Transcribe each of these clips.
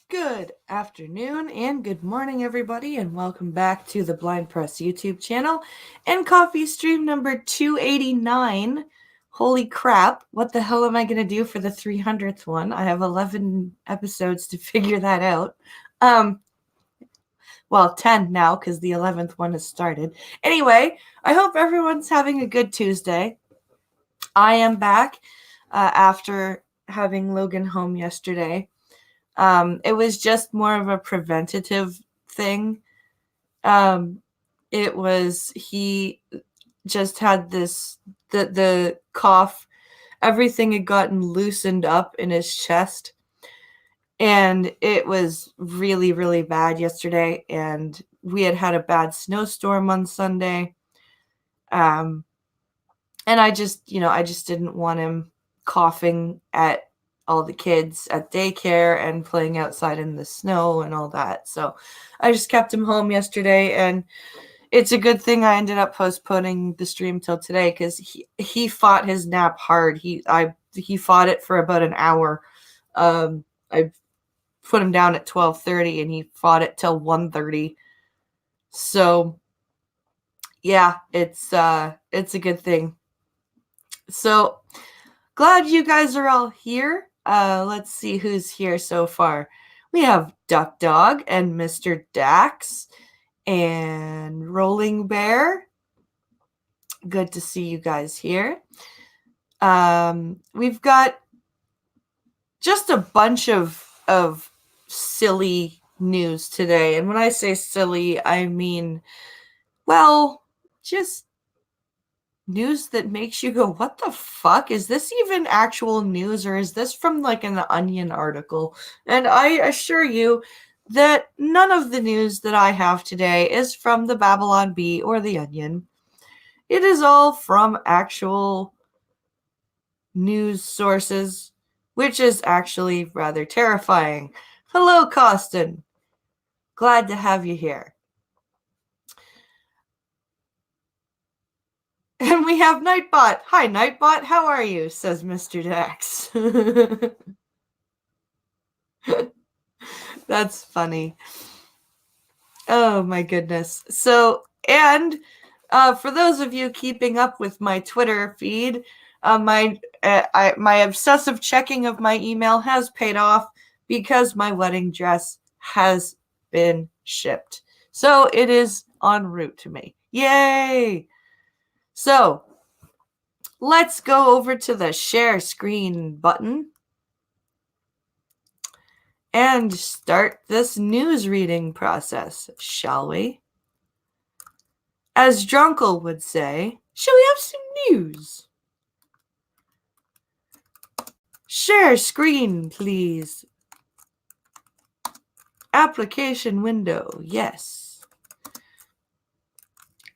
Good afternoon and good morning, everybody, and welcome back to the Blind Press YouTube channel and CoffeeStream number 289. Holy crap, what the hell am I going to do for the 300th one? I have 11 episodes to figure that out. Well, 10 now because the 11th one has started. Anyway, I hope everyone's having a good Tuesday. I am back after having Logan home yesterday. It was just more of a preventative thing. He just had the cough. Everything had gotten loosened up in his chest. And it was really, really bad yesterday. And we had a bad snowstorm on Sunday. And I just didn't want him coughing at all the kids at daycare and playing outside in the snow and all that. So I just kept him home yesterday, and it's a good thing I ended up postponing the stream till today because he fought his nap hard. He fought it for about an hour. I put him down at 12:30 and he fought it till 1:30. So yeah, it's a good thing. So glad you guys are all here. Let's see who's here so far. We have Duck Dog and Mr. Dax and Rolling Bear. Good to see you guys here. We've got just a bunch of silly news today. And when I say silly, I mean, well, just news that makes you go, what the fuck? Is this even actual news, or is this from like an Onion article? And I assure you that none of the news that I have today is from the Babylon Bee or the Onion. It is all from actual news sources, which is actually rather terrifying. Hello, Costin. Glad to have you here. And we have Nightbot. Hi, Nightbot. How are you? Says Mr. Dax. That's funny. Oh, my goodness. So, and for those of you keeping up with my Twitter feed, my obsessive checking of my email has paid off because my wedding dress has been shipped. So it is en route to me. Yay! So let's go over to the share screen button and start this news reading process, shall we? As Drunkle would say, shall we have some news? Share screen, please. Application window, yes.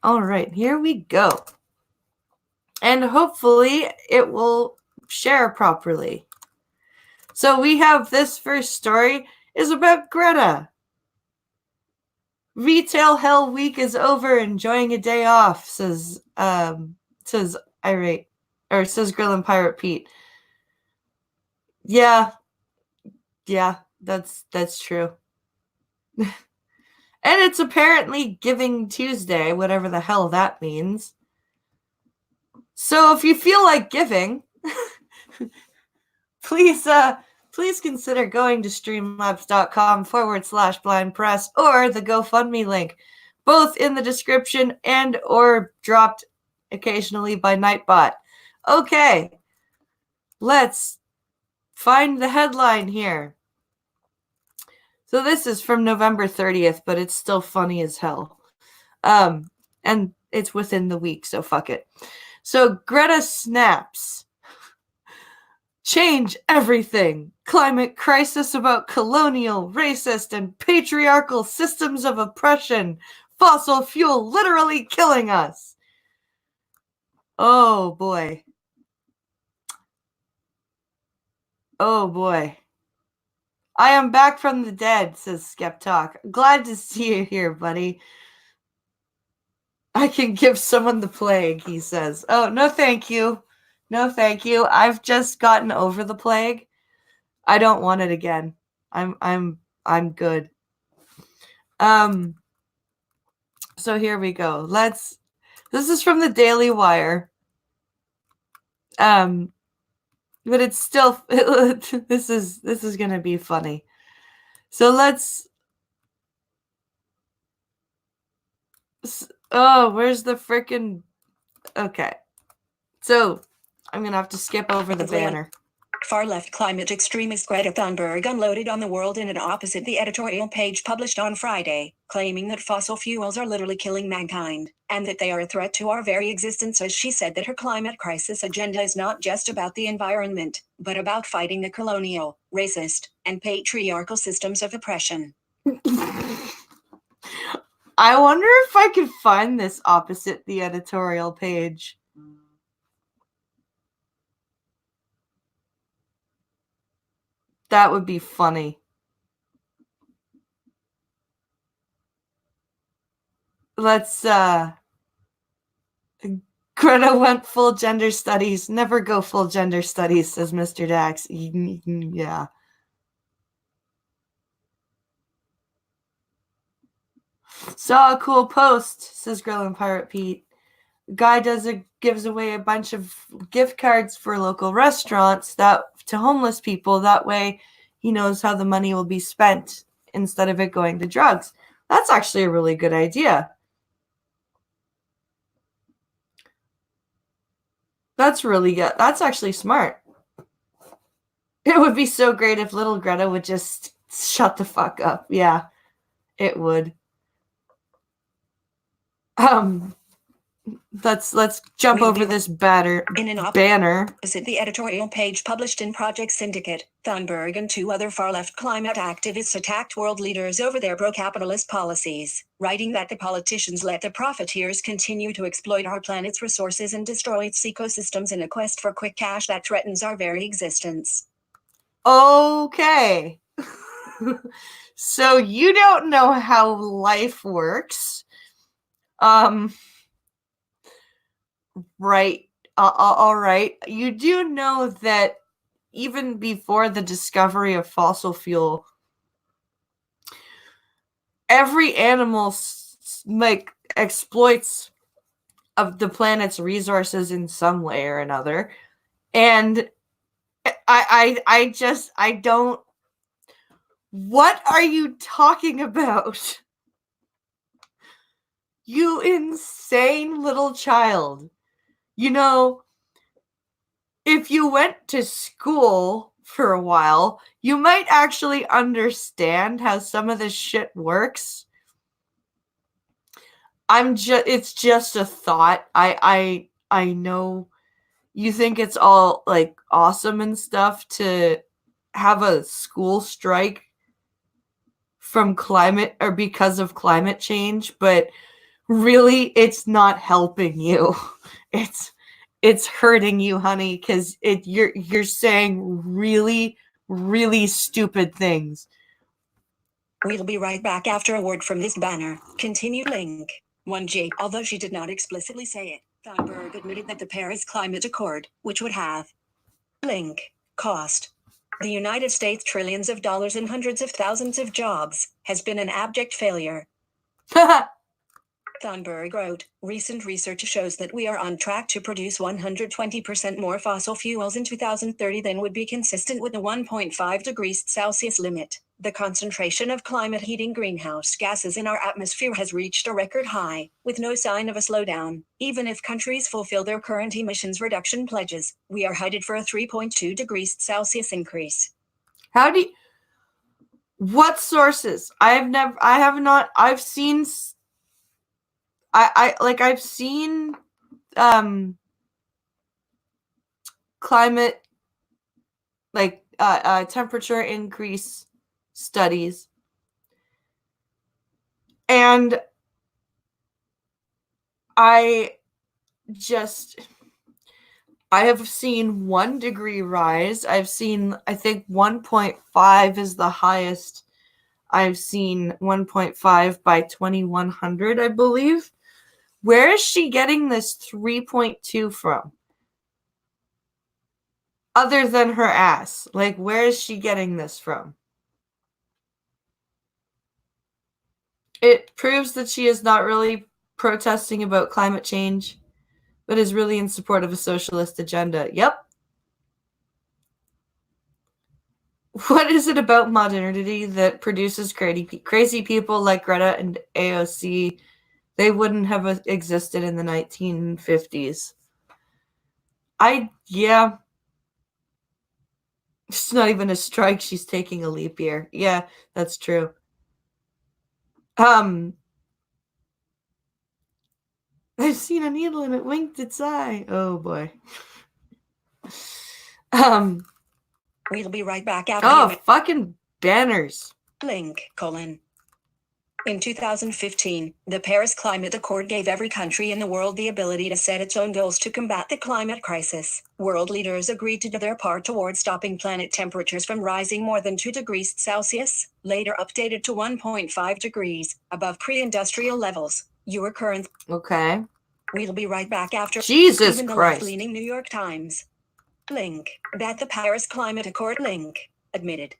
All right, here we go. And hopefully it will share properly. So we have this first story is about Greta. Retail Hell Week is over, enjoying a day off, says Irate, or says Grill and Pirate Pete. Yeah, that's true. And it's apparently Giving Tuesday, whatever the hell that means. So if you feel like giving, please consider going to streamlabs.com/blindpress or the GoFundMe link, both in the description and or dropped occasionally by Nightbot. Okay, let's find the headline here. So this is from November 30th, but it's still funny as hell. And it's within the week, so fuck it. So Greta snaps. Change everything. Climate crisis about colonial, racist, and patriarchal systems of oppression. Fossil fuel literally killing us. Oh boy. Oh boy. I am back from the dead, says Skeptalk. Glad to see you here, buddy. I can give someone the plague, he says. Oh, no thank you. No thank you. I've just gotten over the plague. I don't want it again. I'm I'm good. So here we go. This is from the Daily Wire. But it's still this is gonna be funny. So let's. Oh, where's the frickin'? Okay, so I'm gonna have to skip over the banner. Far-left climate extremist Greta Thunberg unloaded on the world in an opposite the editorial page published on Friday, claiming that fossil fuels are literally killing mankind, and that they are a threat to our very existence, as she said that her climate crisis agenda is not just about the environment, but about fighting the colonial, racist, and patriarchal systems of oppression. I wonder if I could find this opposite the editorial page. That would be funny. Let's Greta went full gender studies. Never go full gender studies, says Mr. Dax. Yeah. Saw a cool post, says Grillin' Pirate Pete. Guy gives away a bunch of gift cards for local restaurants to homeless people. That way he knows how the money will be spent instead of it going to drugs. That's actually a really good idea. That's really good. That's actually smart. It would be so great if little Greta would just shut the fuck up. Yeah, it would. Let's jump over this banner. Opposite the editorial page published in Project Syndicate, Thunberg and two other far-left climate activists attacked world leaders over their pro-capitalist policies, writing that the politicians let the profiteers continue to exploit our planet's resources and destroy its ecosystems in a quest for quick cash that threatens our very existence. Okay. So you don't know how life works. Right. All right. You do know that even before the discovery of fossil fuel, every animal exploits of the planet's resources in some way or another. And I don't. What are you talking about? You insane little child. You know, if you went to school for a while, you might actually understand how some of this shit works. It's just a thought. I know you think it's all like awesome and stuff to have a school strike from climate or because of climate change, but really it's not helping you. It's hurting you, honey, because you're saying really, really stupid things. We'll be right back after a word from this banner. Continued link. 1J. Although she did not explicitly say it, Thunberg admitted that the Paris Climate Accord, which would have link cost the United States trillions of dollars and hundreds of thousands of jobs, has been an abject failure. Thunberg wrote, recent research shows that we are on track to produce 120% more fossil fuels in 2030 than would be consistent with the 1.5 degrees Celsius limit. The concentration of climate heating greenhouse gases in our atmosphere has reached a record high, with no sign of a slowdown. Even if countries fulfill their current emissions reduction pledges, we are headed for a 3.2 degrees Celsius increase. What sources? I've seen climate temperature increase studies, and I have seen 1 degree rise. I think 1.5 is the highest. I've seen 1.5 by 2100, I believe. Where is she getting this 3.2 from? Other than her ass. Like, where is she getting this from? It proves that she is not really protesting about climate change, but is really in support of a socialist agenda. Yep. What is it about modernity that produces crazy people like Greta and AOC? They wouldn't have existed in the 1950s. Yeah. It's not even a strike. She's taking a leap year. Yeah, that's true. I've seen a needle and it winked its eye. Oh boy. We'll be right back after fucking banners. Link, : In 2015, the Paris Climate Accord gave every country in the world the ability to set its own goals to combat the climate crisis. World leaders agreed to do their part towards stopping planet temperatures from rising more than 2 degrees Celsius, later updated to 1.5 degrees, above pre-industrial levels. Your current... Okay. We'll be right back after... Jesus even the Christ. left-leaning New York Times. Link, that the Paris Climate Accord link, admitted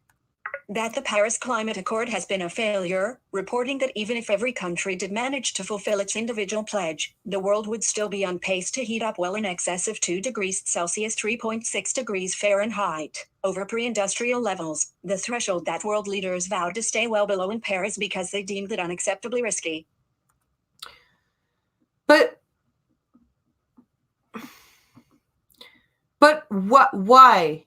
that the Paris Climate Accord has been a failure, reporting that even if every country did manage to fulfill its individual pledge, the world would still be on pace to heat up well in excess of 2 degrees Celsius, 3.6 degrees Fahrenheit, over pre-industrial levels, the threshold that world leaders vowed to stay well below in Paris because they deemed it unacceptably risky. But what? Why?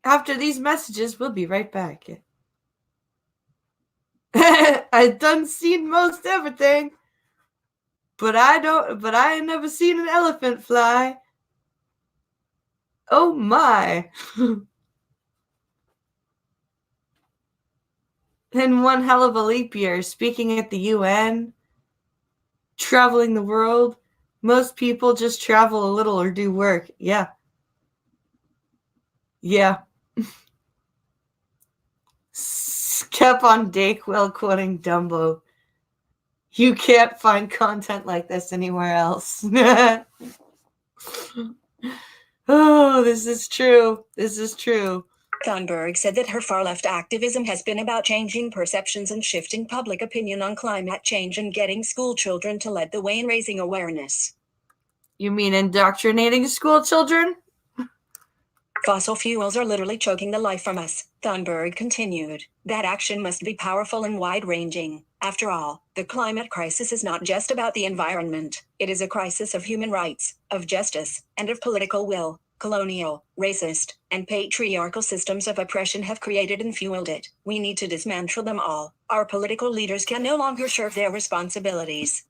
After these messages, we'll be right back. I done seen most everything, but I ain't never seen an elephant fly. Oh my. And one hell of a leap year, speaking at the UN, traveling the world. Most people just travel a little or do work. Yeah. Yeah. Kept on Dayquil quoting Dumbo. You can't find content like this anywhere else. Oh, this is true. This is true. Thunberg said that her far-left activism has been about changing perceptions and shifting public opinion on climate change and getting school children to lead the way in raising awareness. You mean indoctrinating school children? Fossil fuels are literally choking the life from us, Thunberg continued. That action must be powerful and wide-ranging. After all, the climate crisis is not just about the environment. It is a crisis of human rights, of justice, and of political will. Colonial, racist, and patriarchal systems of oppression have created and fueled it. We need to dismantle them all. Our political leaders can no longer shirk their responsibilities.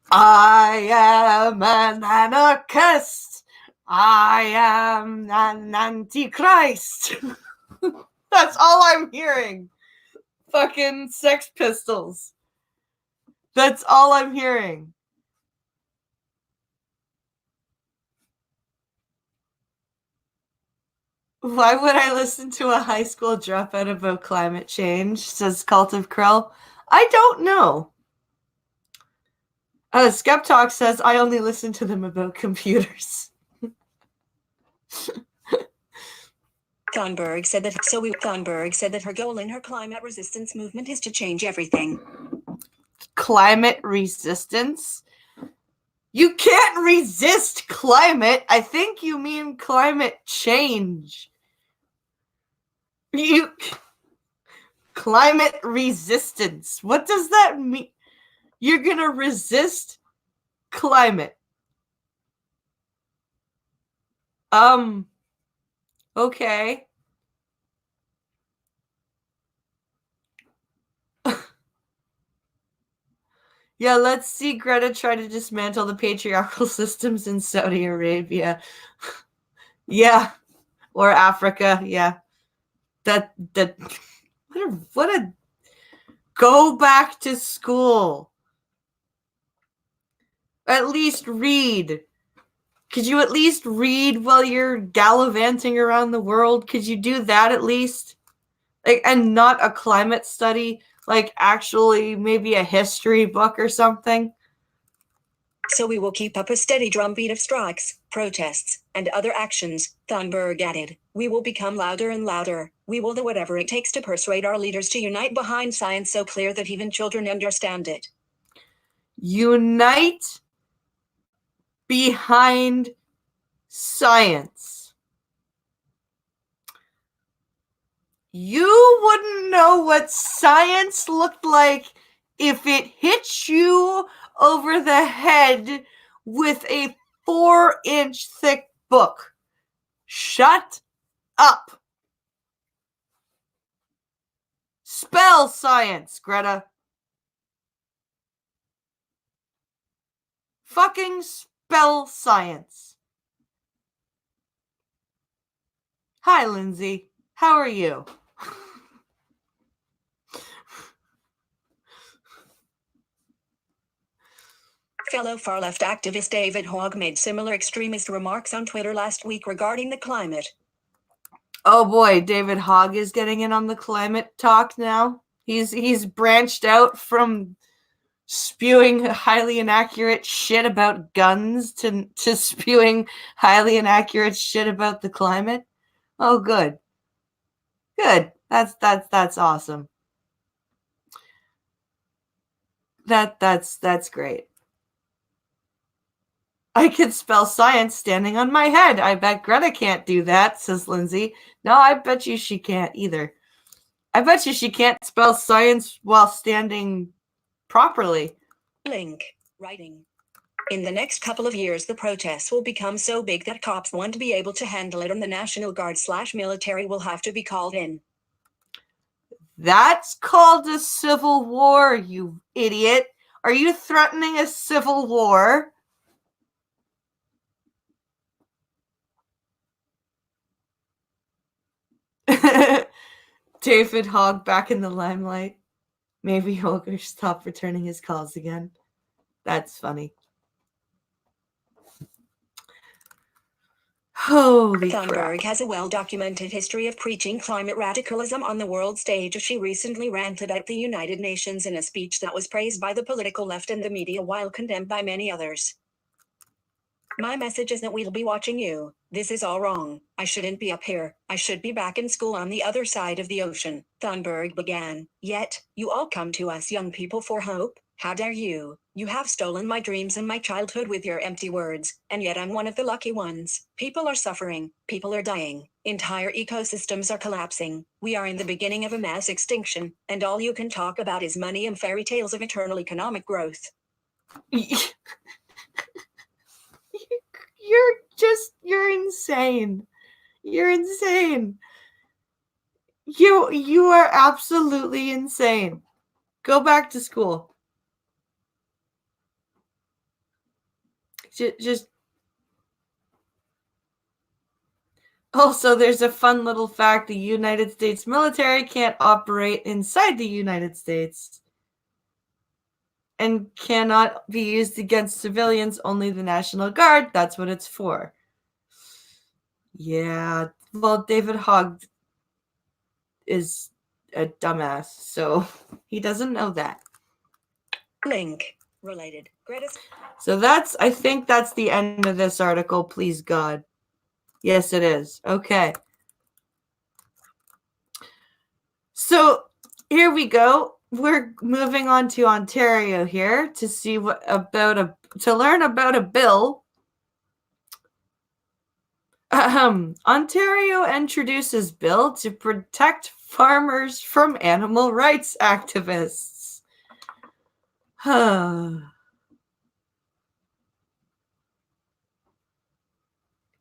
I am an anarchist. I am an antichrist. That's all I'm hearing. Fucking Sex Pistols. That's all I'm hearing. Why would I listen to a high school dropout about climate change, says Cult of Krill? I don't know. Skeptalk says, I only listen to them about computers. Thunberg said that her goal in her climate resistance movement is to change everything. Climate resistance? You can't resist climate. I think you mean climate change. Climate resistance. What does that mean? You're gonna resist climate. Okay. Yeah, let's see Greta try to dismantle the patriarchal systems in Saudi Arabia. Yeah. Or Africa, yeah. That what a go back to school. At least read. Could you at least read while you're gallivanting around the world? Could you do that at least? Like, and not a climate study, like actually maybe a history book or something. So we will keep up a steady drumbeat of strikes, protests, and other actions, Thunberg added. We will become louder and louder. We will do whatever it takes to persuade our leaders to unite behind science so clear that even children understand it. Unite behind science. You wouldn't know what science looked like if it hit you over the head with a 4-inch thick book. Shut up. Spell science, Greta. Fucking spell science. Hi, Lindsay. How are you? Fellow far-left activist David Hogg made similar extremist remarks on Twitter last week regarding the climate. Oh boy, David Hogg is getting in on the climate talk now. He's branched out from spewing highly inaccurate shit about guns to spewing highly inaccurate shit about the climate. Oh, good. Good. That's awesome. That's great. I could spell science standing on my head. I bet Greta can't do that, says Lindsay. No, I bet you she can't either. I bet you she can't spell science while standing properly. Link. Writing. In the next couple of years, the protests will become so big that cops won't be able to handle it and the National Guard/military will have to be called in. That's called a civil war, you idiot. Are you threatening a civil war? David Hogg back in the limelight. Maybe he'll stop returning his calls again. That's funny. Holy crap. Thunberg has a well-documented history of preaching climate radicalism on the world stage. She recently ranted at the United Nations in a speech that was praised by the political left and the media while condemned by many others. My message is that we'll be watching you. This is all wrong. I shouldn't be up here. I should be back in school on the other side of the ocean, Thunberg began. Yet, you all come to us young people for hope? How dare you? You have stolen my dreams and my childhood with your empty words, and yet I'm one of the lucky ones. People are suffering. People are dying. Entire ecosystems are collapsing. We are in the beginning of a mass extinction, and all you can talk about is money and fairy tales of eternal economic growth. You're insane. You're insane. You are absolutely insane. Go back to school. Just also, there's a fun little fact. The United States military can't operate inside the United States and cannot be used against civilians, only the National Guard. That's what it's for. Yeah, well, David Hogg is a dumbass, so he doesn't know that. Link. Related. So I think that's the end of this article, please God. Yes, it is. Okay. So here we go. We're moving on to Ontario here to see to learn about a bill. Ontario introduces bill to protect farmers from animal rights activists.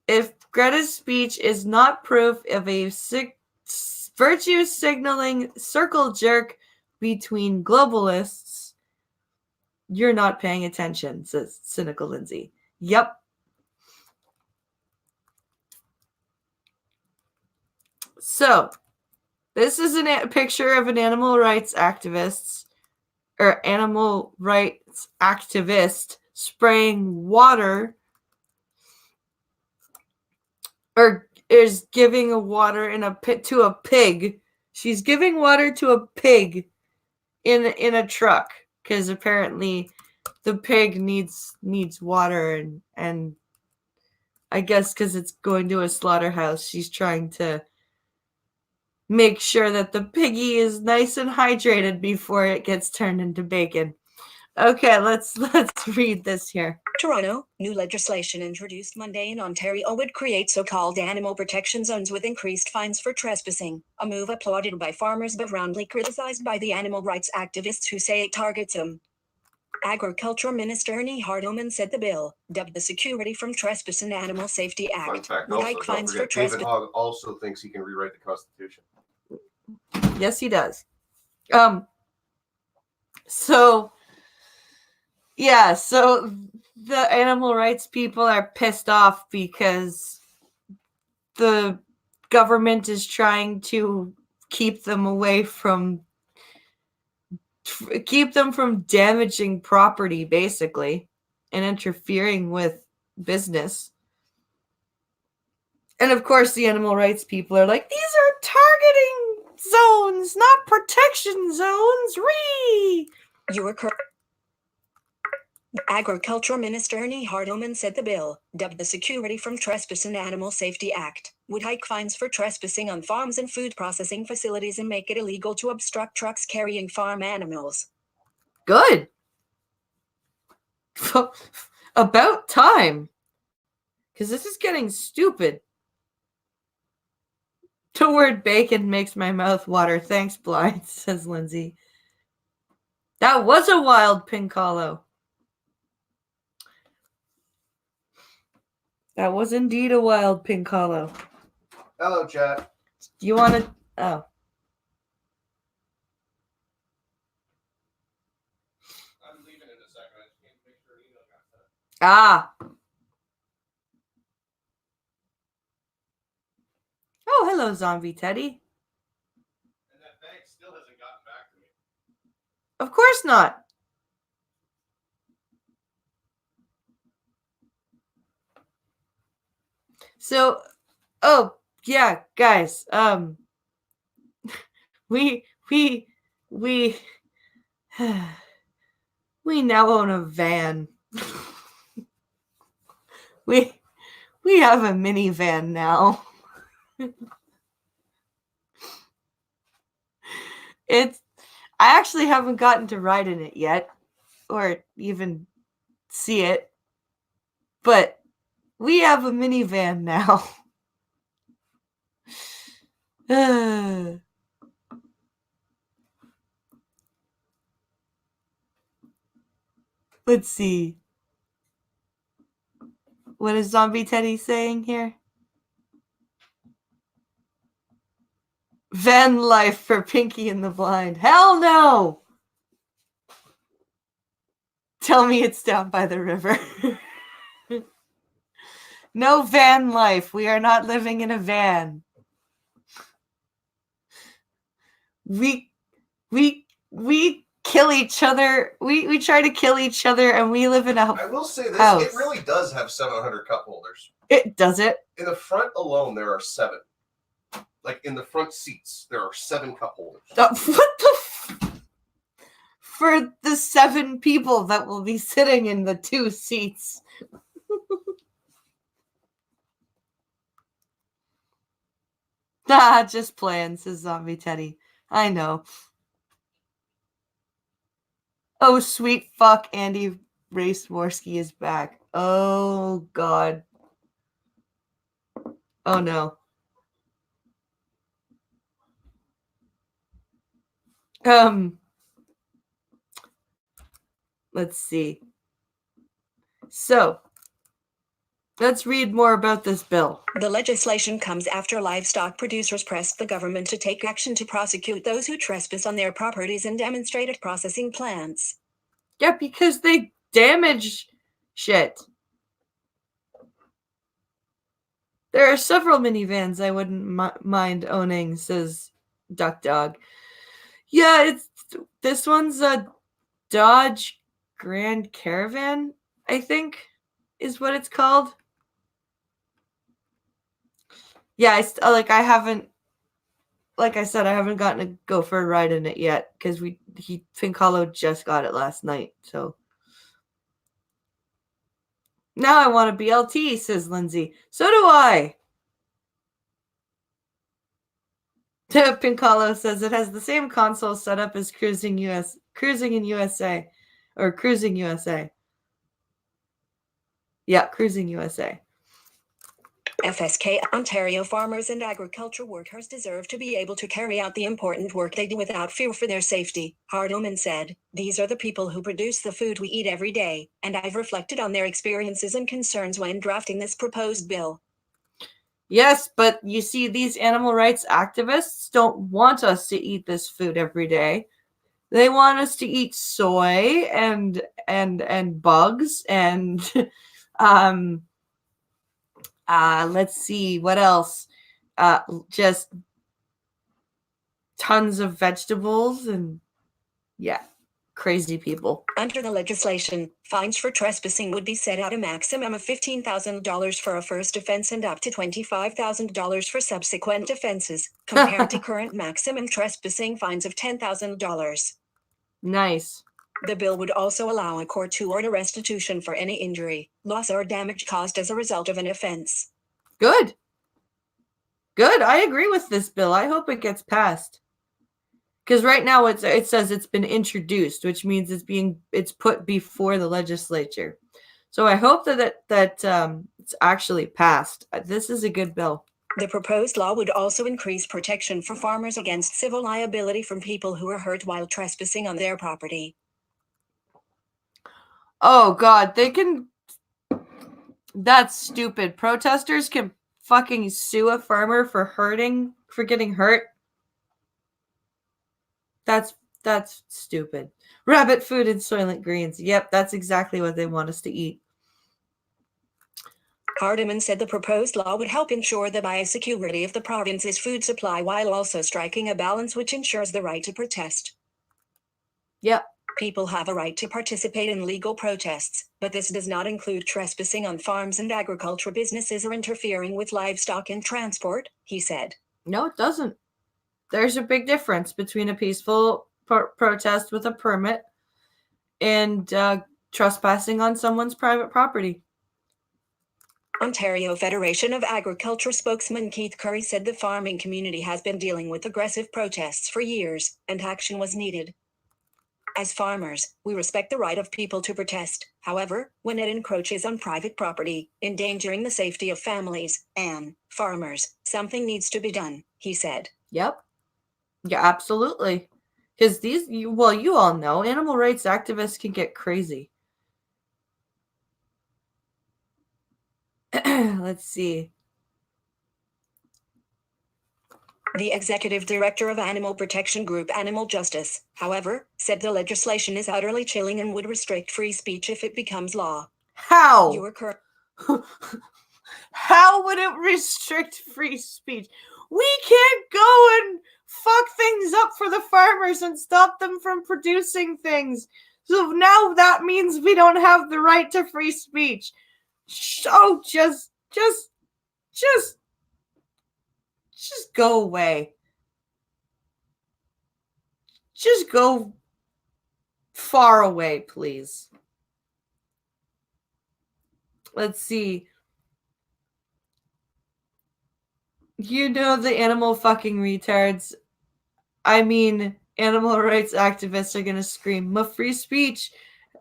If Greta's speech is not proof of a virtue signaling circle jerk between globalists, you're not paying attention, says cynical Lindsay. Yep. So, this is a picture of an animal rights activist spraying water, or is giving a water in a pit to a pig. She's giving water to a pig in a truck, because apparently the pig needs water, and I guess because it's going to a slaughterhouse, she's trying to make sure that the piggy is nice and hydrated before it gets turned into bacon. Okay, let's read this here. Toronto, new legislation introduced Monday in Ontario would create so-called animal protection zones with increased fines for trespassing, a move applauded by farmers but roundly criticized by the animal rights activists who say it targets them. Agriculture Minister Ernie Hardelman said the bill, dubbed the Security from Trespass and Animal Safety Act, would hike fines for trespass. David Hogg also thinks he can rewrite the Constitution. Yes, he does. So the animal rights people are pissed off because the government is trying to keep them from damaging property, basically, and interfering with business. And of course, the animal rights people are like, these are targeting zones, not protection zones. You were correct. Agriculture Minister Ernie Hardelman said the bill, dubbed the Security from Trespass and Animal Safety Act, would hike fines for trespassing on farms and food processing facilities and make it illegal to obstruct trucks carrying farm animals. Good. About time. Because this is getting stupid. The word bacon makes my mouth water. Thanks, Blind, says Lindsay. That was a wild pink hollow. That was indeed a wild pink hollow. Hello, chat. Do you want to... Oh. I'm leaving in a second. I just can't make sure email got sent. Ah. Oh, hello, Zombie Teddy. And that bank still hasn't gotten back to me. Of course not. So, oh yeah, guys. We we now own a van. we have a minivan now. I actually haven't gotten to ride in it yet, or even see it, but we have a minivan now. Let's see. What is Zombie Teddy saying here? Van life for Pinky and the Blind. Hell no! Tell me it's down by the river. No van life. We are not living in a van. We kill each other. We try to kill each other, and we live in a house. I will say this, it really does have 700 cup holders. It does it? In the front alone, there are 7. Like, in the front seats, there are 7 cup holders. What the for the 7 people that will be sitting in the 2 seats. Just playing, says Zombie Teddy. I know. Oh, sweet fuck, Andy Raceworski is back. Oh, God. Oh, no. Let's see. So, let's read more about this bill. The legislation comes after livestock producers pressed the government to take action to prosecute those who trespass on their properties and demonstrated processing plants. Yeah, because they damage shit. There are several minivans I wouldn't mind owning, says Duck Dog. Yeah, this one's a Dodge Grand Caravan, I think, is what it's called. Yeah, I haven't, like I said, I haven't gotten to go for a ride in it yet because Pink Hollow just got it last night. So Now I want a BLT, says Lindsay. So do I. Pincalo says it has the same console setup as Cruising in USA. Or Cruising USA. Yeah, Cruising USA. FSK Ontario farmers and agriculture workers deserve to be able to carry out the important work they do without fear for their safety, Hardeman said. These are the people who produce the food we eat every day, and I've reflected on their experiences and concerns when drafting this proposed bill. Yes, but you see, these animal rights activists don't want us to eat this food every day. They want us to eat soy and bugs and let's see what else. Just tons of vegetables and yeah, crazy people. Under the legislation, fines for trespassing would be set at a maximum of $15,000 for a first offense and up to $25,000 for subsequent offenses, compared to current maximum trespassing fines of $10,000. Nice. The bill would also allow a court to order restitution for any injury, loss, or damage caused as a result of an offense. Good. Good. I agree with this bill. I hope it gets passed. Because right now it says it's been introduced, which means it's put before the legislature. So I hope that it's actually passed. This is a good bill. The proposed law would also increase protection for farmers against civil liability from people who are hurt while trespassing on their property. Oh God, that's stupid. Protesters can fucking sue a farmer for getting hurt. That's stupid. Rabbit food and soylent greens. Yep, that's exactly what they want us to eat. Hardeman said the proposed law would help ensure the biosecurity of the province's food supply while also striking a balance which ensures the right to protest. Yep. People have a right to participate in legal protests, but this does not include trespassing on farms and agriculture businesses or interfering with livestock and transport, he said. No, it doesn't. There's a big difference between a peaceful protest with a permit and trespassing on someone's private property. Ontario Federation of Agriculture spokesman Keith Curry said the farming community has been dealing with aggressive protests for years, and action was needed. As farmers, we respect the right of people to protest. However, when it encroaches on private property, endangering the safety of families and farmers, something needs to be done, he said. Yep. Yeah, absolutely. Because you all know, animal rights activists can get crazy. Let's see. The executive director of animal protection group Animal Justice, however, said the legislation is utterly chilling and would restrict free speech if it becomes law. How? You are correct. How would it restrict free speech? We can't go and fuck things up for the farmers and stop them from producing things. So now that means we don't have the right to free speech. So just go away. Just go far away, please. Let's see. You know the animal fucking retards. I mean, animal rights activists are gonna scream, "My free speech,"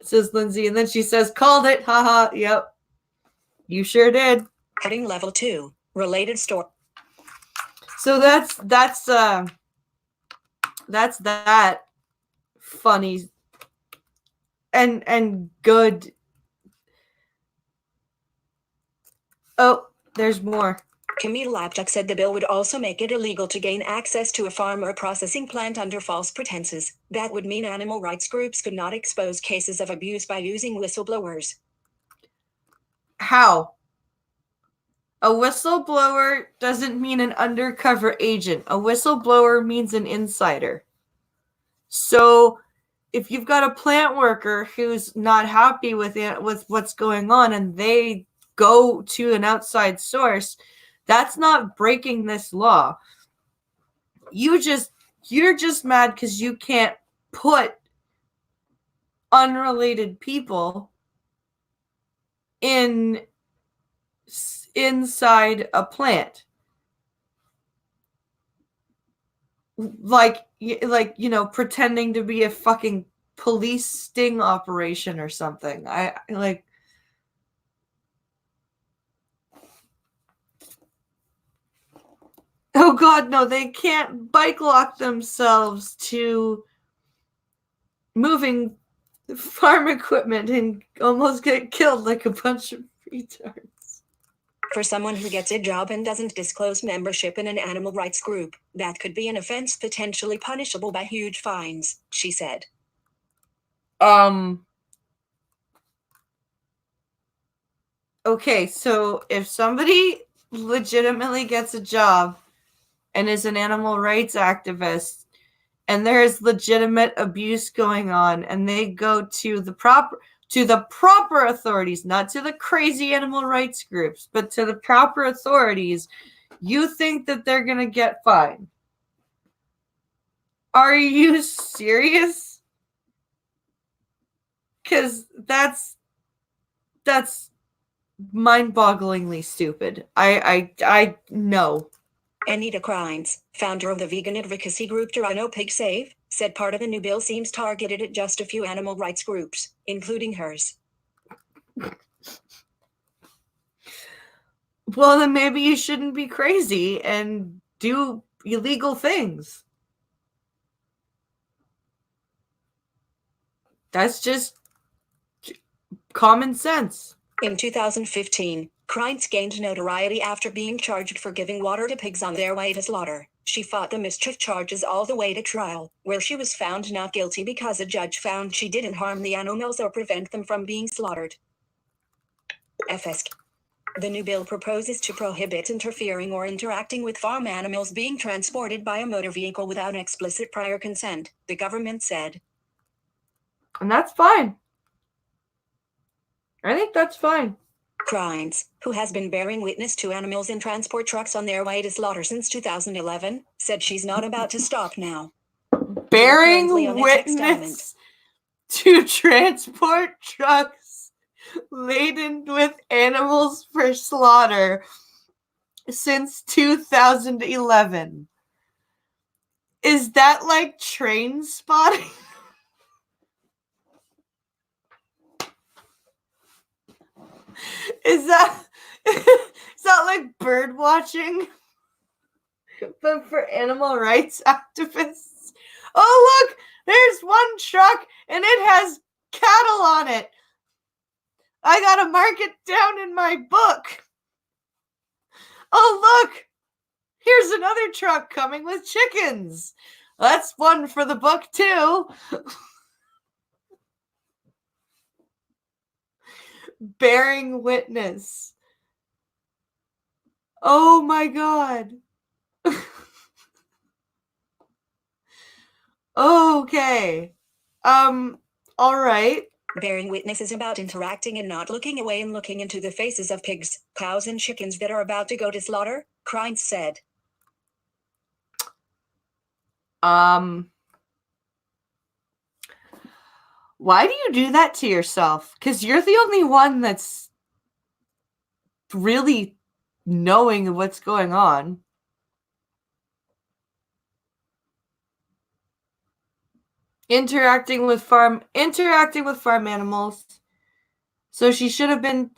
says Lindsay, and then she says, "Called it, haha." Yep, you sure did. Heading level 2, related story. So that's that funny and good. Oh, there's more. Camille Lapchuk said the bill would also make it illegal to gain access to a farm or a processing plant under false pretenses. That would mean animal rights groups could not expose cases of abuse by using whistleblowers. How? A whistleblower doesn't mean an undercover agent. A whistleblower means an insider. So if you've got a plant worker who's not happy with what's going on and they go to an outside source, that's not breaking this law. You're just mad because you can't put unrelated people inside a plant. Like, pretending to be a fucking police sting operation or something. I like. Oh God, no! They can't bike lock themselves to moving farm equipment and almost get killed like a bunch of retards. For someone who gets a job and doesn't disclose membership in an animal rights group, that could be an offense potentially punishable by huge fines, she said. Okay, so if somebody legitimately gets a job and is an animal rights activist and there is legitimate abuse going on and they go to the proper authorities, not to the crazy animal rights groups, but to the proper authorities, you think that they're going to get fined? Are you serious? Because that's mind-bogglingly stupid. I know. Anita Crines, founder of the vegan advocacy group Toronto Pig Save, said part of the new bill seems targeted at just a few animal rights groups, including hers. Well, then maybe you shouldn't be crazy and do illegal things. That's just common sense. In 2015, Crines gained notoriety after being charged for giving water to pigs on their way to slaughter. She fought the mischief charges all the way to trial, where she was found not guilty because a judge found she didn't harm the animals or prevent them from being slaughtered. FSK. The new bill proposes to prohibit interfering or interacting with farm animals being transported by a motor vehicle without explicit prior consent, the government said. And that's fine. I think that's fine. Crines, who has been bearing witness to animals in transport trucks on their way to slaughter since 2011, said she's not about to stop now. Bearing witness to transport trucks laden with animals for slaughter since 2011. Is that like train spotting? Is that like bird watching? But for animal rights activists? Oh, look! There's one truck and it has cattle on it. I gotta mark it down in my book. Oh, look! Here's another truck coming with chickens. That's one for the book, too. Bearing witness. Oh my God. Okay. All right. Bearing witness is about interacting and not looking away and looking into the faces of pigs, cows, and chickens that are about to go to slaughter, Crines said. Why do you do that to yourself? Because you're the only one that's really knowing what's going on. Interacting with farm animals. So she should have been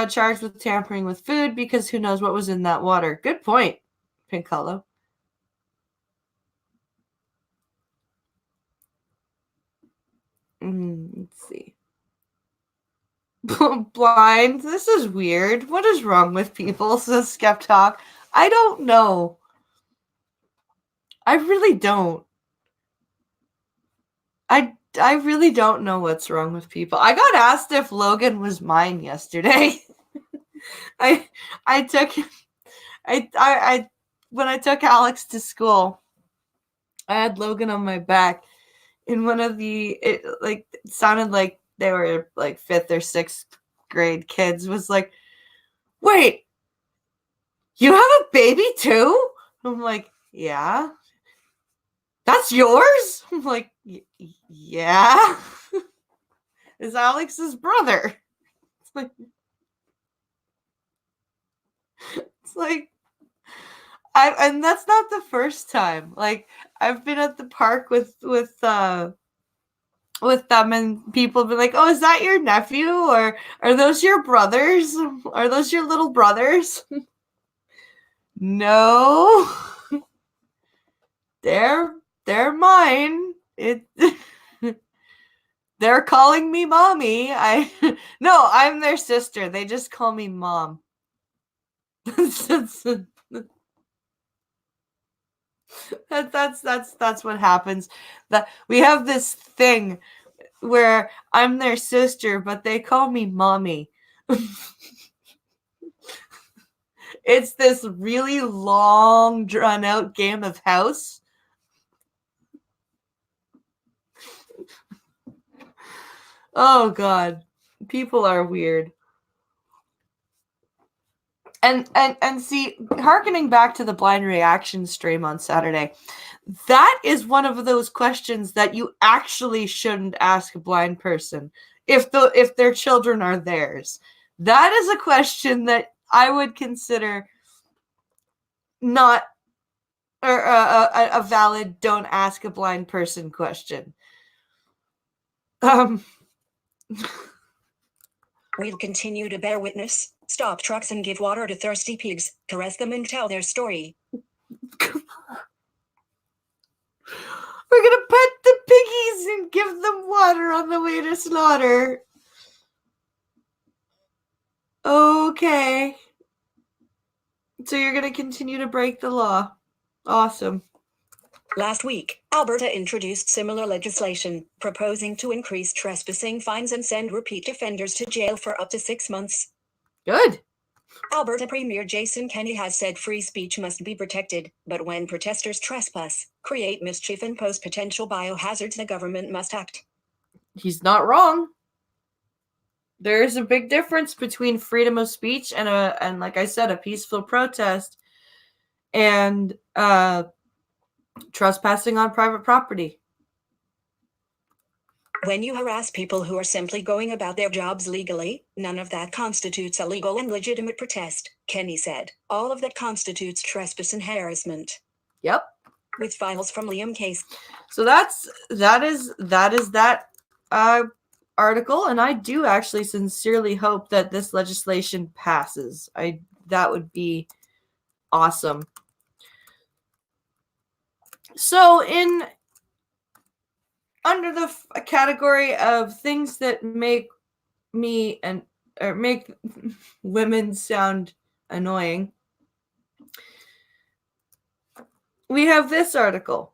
charged with tampering with food because who knows what was in that water. Good point, Pinkalo. Let's see. Blind. This is weird. What is wrong with people? Says Skeptalk. I don't know. I really don't. I really don't know what's wrong with people. I got asked if Logan was mine yesterday. I when I took Alex to school, I had Logan on my back. In one of it sounded like they were like 5th or 6th grade kids was like, wait, you have a baby too? I'm like, yeah. That's yours? I'm like, yeah. It's Alex's brother. It's like, It's like and that's not the first time. Like I've been at the park with them, and people be like, "Oh, is that your nephew, or are those your brothers? Are those your little brothers?" No, they're mine. They're calling me mommy. No, I'm their sister. They just call me mom. That's what happens. That we have this thing where I'm their sister, but they call me mommy. It's this really long, drawn out game of house. Oh God, people are weird. And see, hearkening back to the blind reaction stream on Saturday, that is one of those questions that you actually shouldn't ask a blind person if their children are theirs. That is a question that I would consider not or a valid don't ask a blind person question. We'll continue to bear witness, stop trucks and give water to thirsty pigs, caress them and tell their story. We're gonna pet the piggies and give them water on the way to slaughter. Okay. So you're gonna continue to break the law. Awesome. Last week, Alberta introduced similar legislation, proposing to increase trespassing fines and send repeat offenders to jail for up to 6 months. Good. Alberta Premier Jason Kenney has said free speech must be protected, but when protesters trespass, create mischief and pose potential biohazards, the government must act. He's not wrong. There is a big difference between freedom of speech and like I said, a peaceful protest and trespassing on private property. When you harass people who are simply going about their jobs legally, none of that constitutes a legal and legitimate protest, Kenney said. All of that constitutes trespass and harassment. Yep. With files from Liam Case. So that is that article, and I do actually sincerely hope that this legislation passes. That would be awesome. So under the category of things that make me or make women sound annoying, we have this article.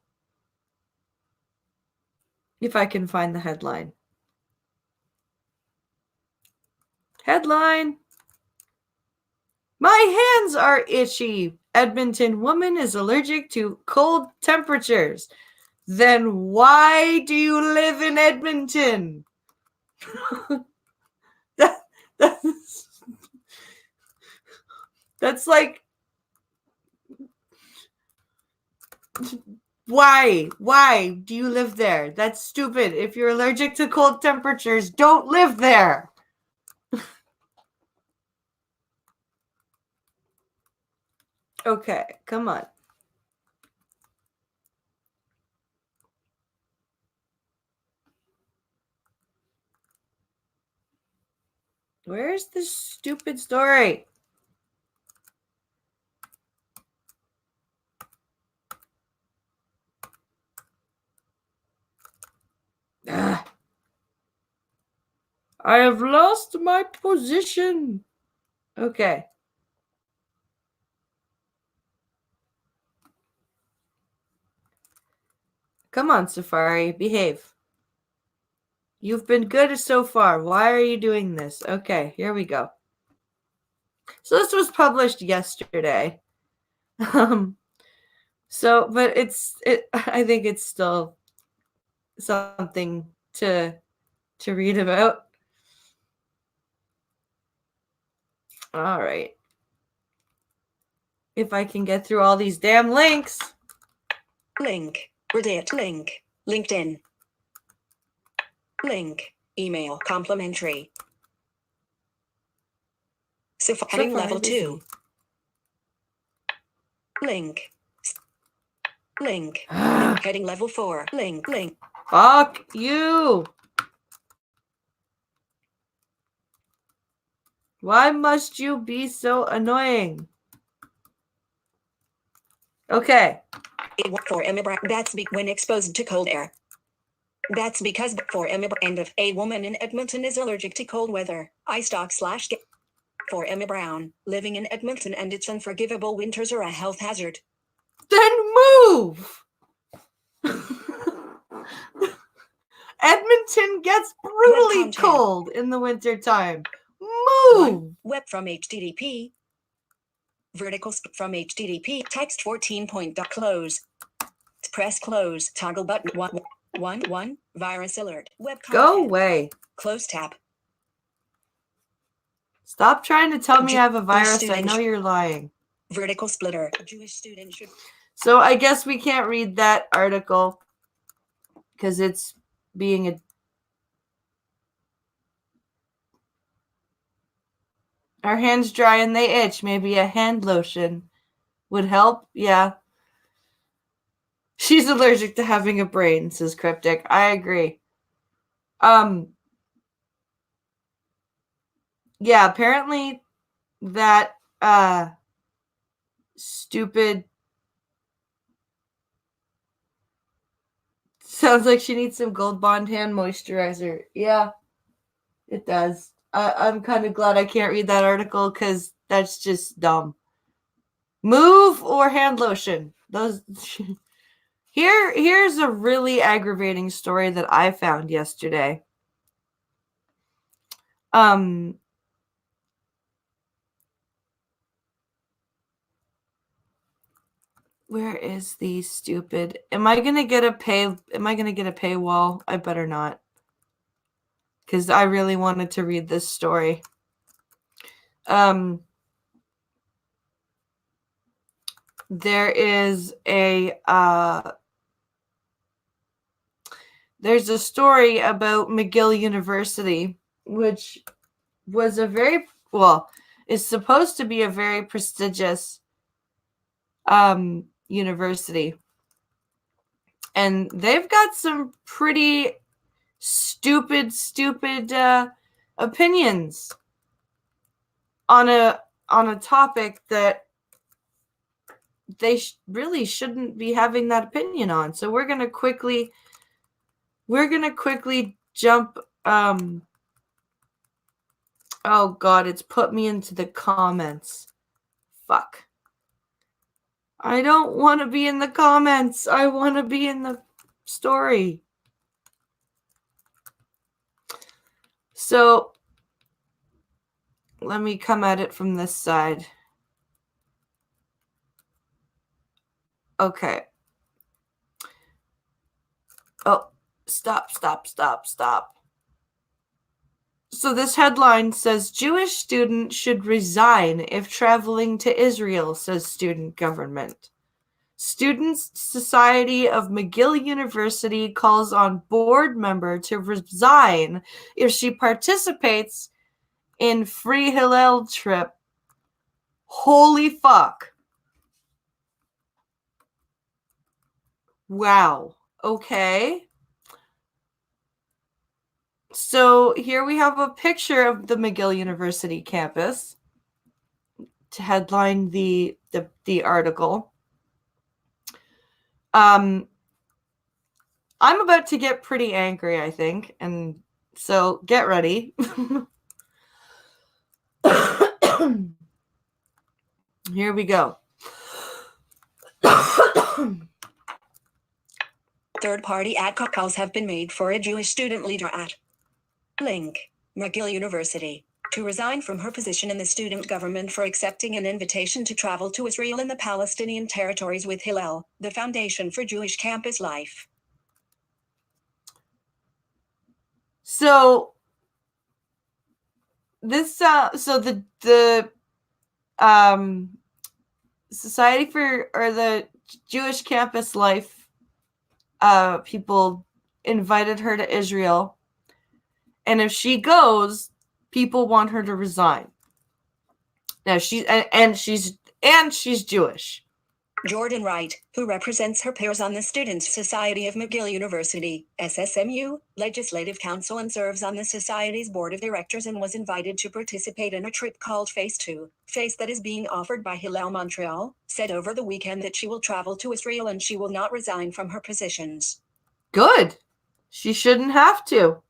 If I can find the headline. Headline: My hands are itchy. Edmonton woman is allergic to cold temperatures. Then why do you live in Edmonton? That's like, why do you live there? That's stupid. If you're allergic to cold temperatures, don't live there. Okay, come on. Where's this stupid story? Ugh. I have lost my position. Okay. Come on, Safari, behave. You've been good so far. Why are you doing this? Okay, here we go. So this was published yesterday. So, but I think it's still something to read about. All right. If I can get through all these damn links. Link. Reddit link. LinkedIn. Link. Email. Complimentary. Safari level 2. Link. Link. Heading level 4. Link. Fuck you. Why must you be so annoying? Okay. For that's when exposed to cold air. That's because for end of a woman in Edmonton is allergic to cold weather. iStock / for Emma Brown, living in Edmonton and its unforgivable winters are a health hazard. Then move. Edmonton gets brutally cold in the wintertime. Move. Web from HTTP. Vertical from HTTP. Text 14 point dot close. Press close. Toggle button. 1. Virus alert. Web content. Go away. Close tab. Stop trying to tell me I have a virus. I know you're lying. Vertical splitter. Jewish student should. So I guess we can't read that article because it's being a. Our hands dry and they itch. Maybe a hand lotion would help. Yeah. She's allergic to having a brain, says Cryptic. I agree. Yeah, apparently that stupid sounds like she needs some Gold Bond hand moisturizer. Yeah, it does. I'm kind of glad I can't read that article because that's just dumb. Move or hand lotion. Those. Here's a really aggravating story that I found yesterday. Where is the stupid? Am I gonna get a paywall? I better not. Because I really wanted to read this story. There is there's a story about McGill University, which was is supposed to be a very prestigious university. And they've got some pretty stupid opinions on a topic that they really shouldn't be having that opinion on. So we're gonna quickly jump. Oh God, it's put me into the comments. Fuck. I don't want to be in the comments. I want to be in the story. So let me come at it from this side. Okay. Oh, stop. So this headline says, Jewish student should resign if traveling to Israel, says student government. Students' Society of McGill University calls on board member to resign if she participates in Free Hillel trip. Holy fuck. Wow. Okay. So here we have a picture of the McGill University campus to headline the article. I'm about to get pretty angry, I think, and so get ready. Here we go. Third-party ad calls have been made for a Jewish student leader at Link, McGill University, to resign from her position in the student government for accepting an invitation to travel to Israel and the Palestinian territories with Hillel, the Foundation for Jewish Campus Life. So this the Society for the Jewish Campus Life people invited her to Israel, and if she goes, people want her to resign. Now she's Jewish. Jordan Wright, who represents her peers on the Students' Society of McGill University, SSMU, Legislative Council and serves on the Society's Board of Directors and was invited to participate in a trip called Phase 2, Phase that is being offered by Hillel Montreal, said over the weekend that she will travel to Israel and she will not resign from her positions. Good. She shouldn't have to.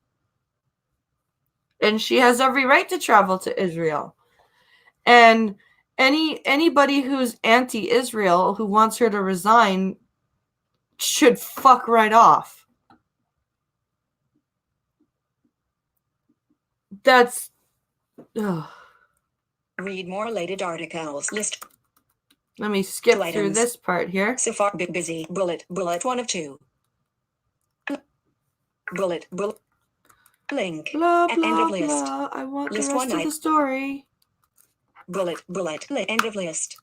And she has every right to travel to Israel. And anybody who's anti-Israel who wants her to resign should fuck right off. That's Read more related articles. List. Let me skip Two through items. this part here. So far, big busy. Bullet 1 of 2. Bullet. Link. Blah, End blah, of list. blah. I want List the rest one of the story. Bullet. End of list.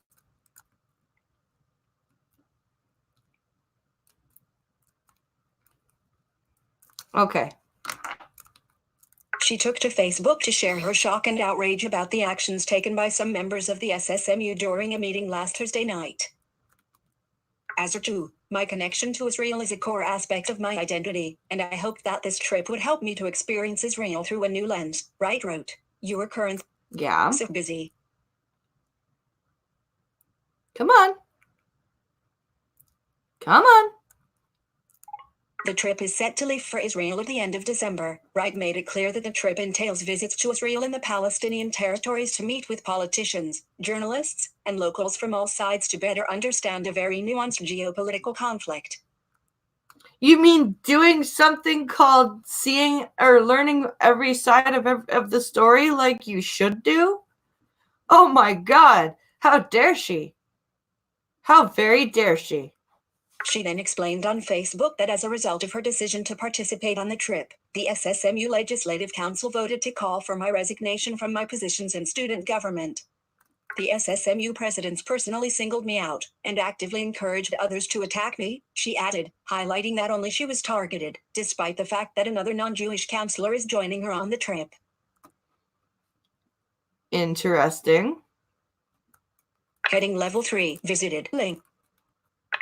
Okay. She took to Facebook to share her shock and outrage about the actions taken by some members of the SSMU during a meeting last Thursday night. As a Jew, my connection to Israel is a core aspect of my identity, and I hoped that this trip would help me to experience Israel through a new lens, Wright wrote. You are currently so busy. Come on. Come on. The trip is set to leave for Israel at the end of December. Wright made it clear that the trip entails visits to Israel and the Palestinian territories to meet with politicians, journalists, and locals from all sides to better understand a very nuanced geopolitical conflict. You mean doing something called seeing or learning every side of the story like you should do? Oh my God. How dare she? How very dare she? She then explained on Facebook that as a result of her decision to participate on the trip, the SSMU Legislative Council voted to call for my resignation from my positions in student government. The SSMU presidents personally singled me out and actively encouraged others to attack me, she added, highlighting that only she was targeted, despite the fact that another non-Jewish counselor is joining her on the trip. Interesting. Heading level 3, visited, link.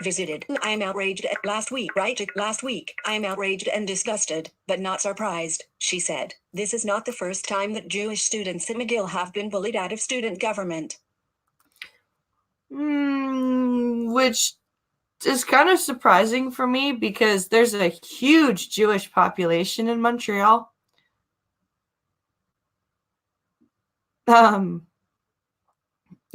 Visited. I am outraged at last week, right? Last week, I am outraged and disgusted, but not surprised, she said. This is not the first time that Jewish students at McGill have been bullied out of student government. Which is kind of surprising for me because there's a huge Jewish population in Montreal.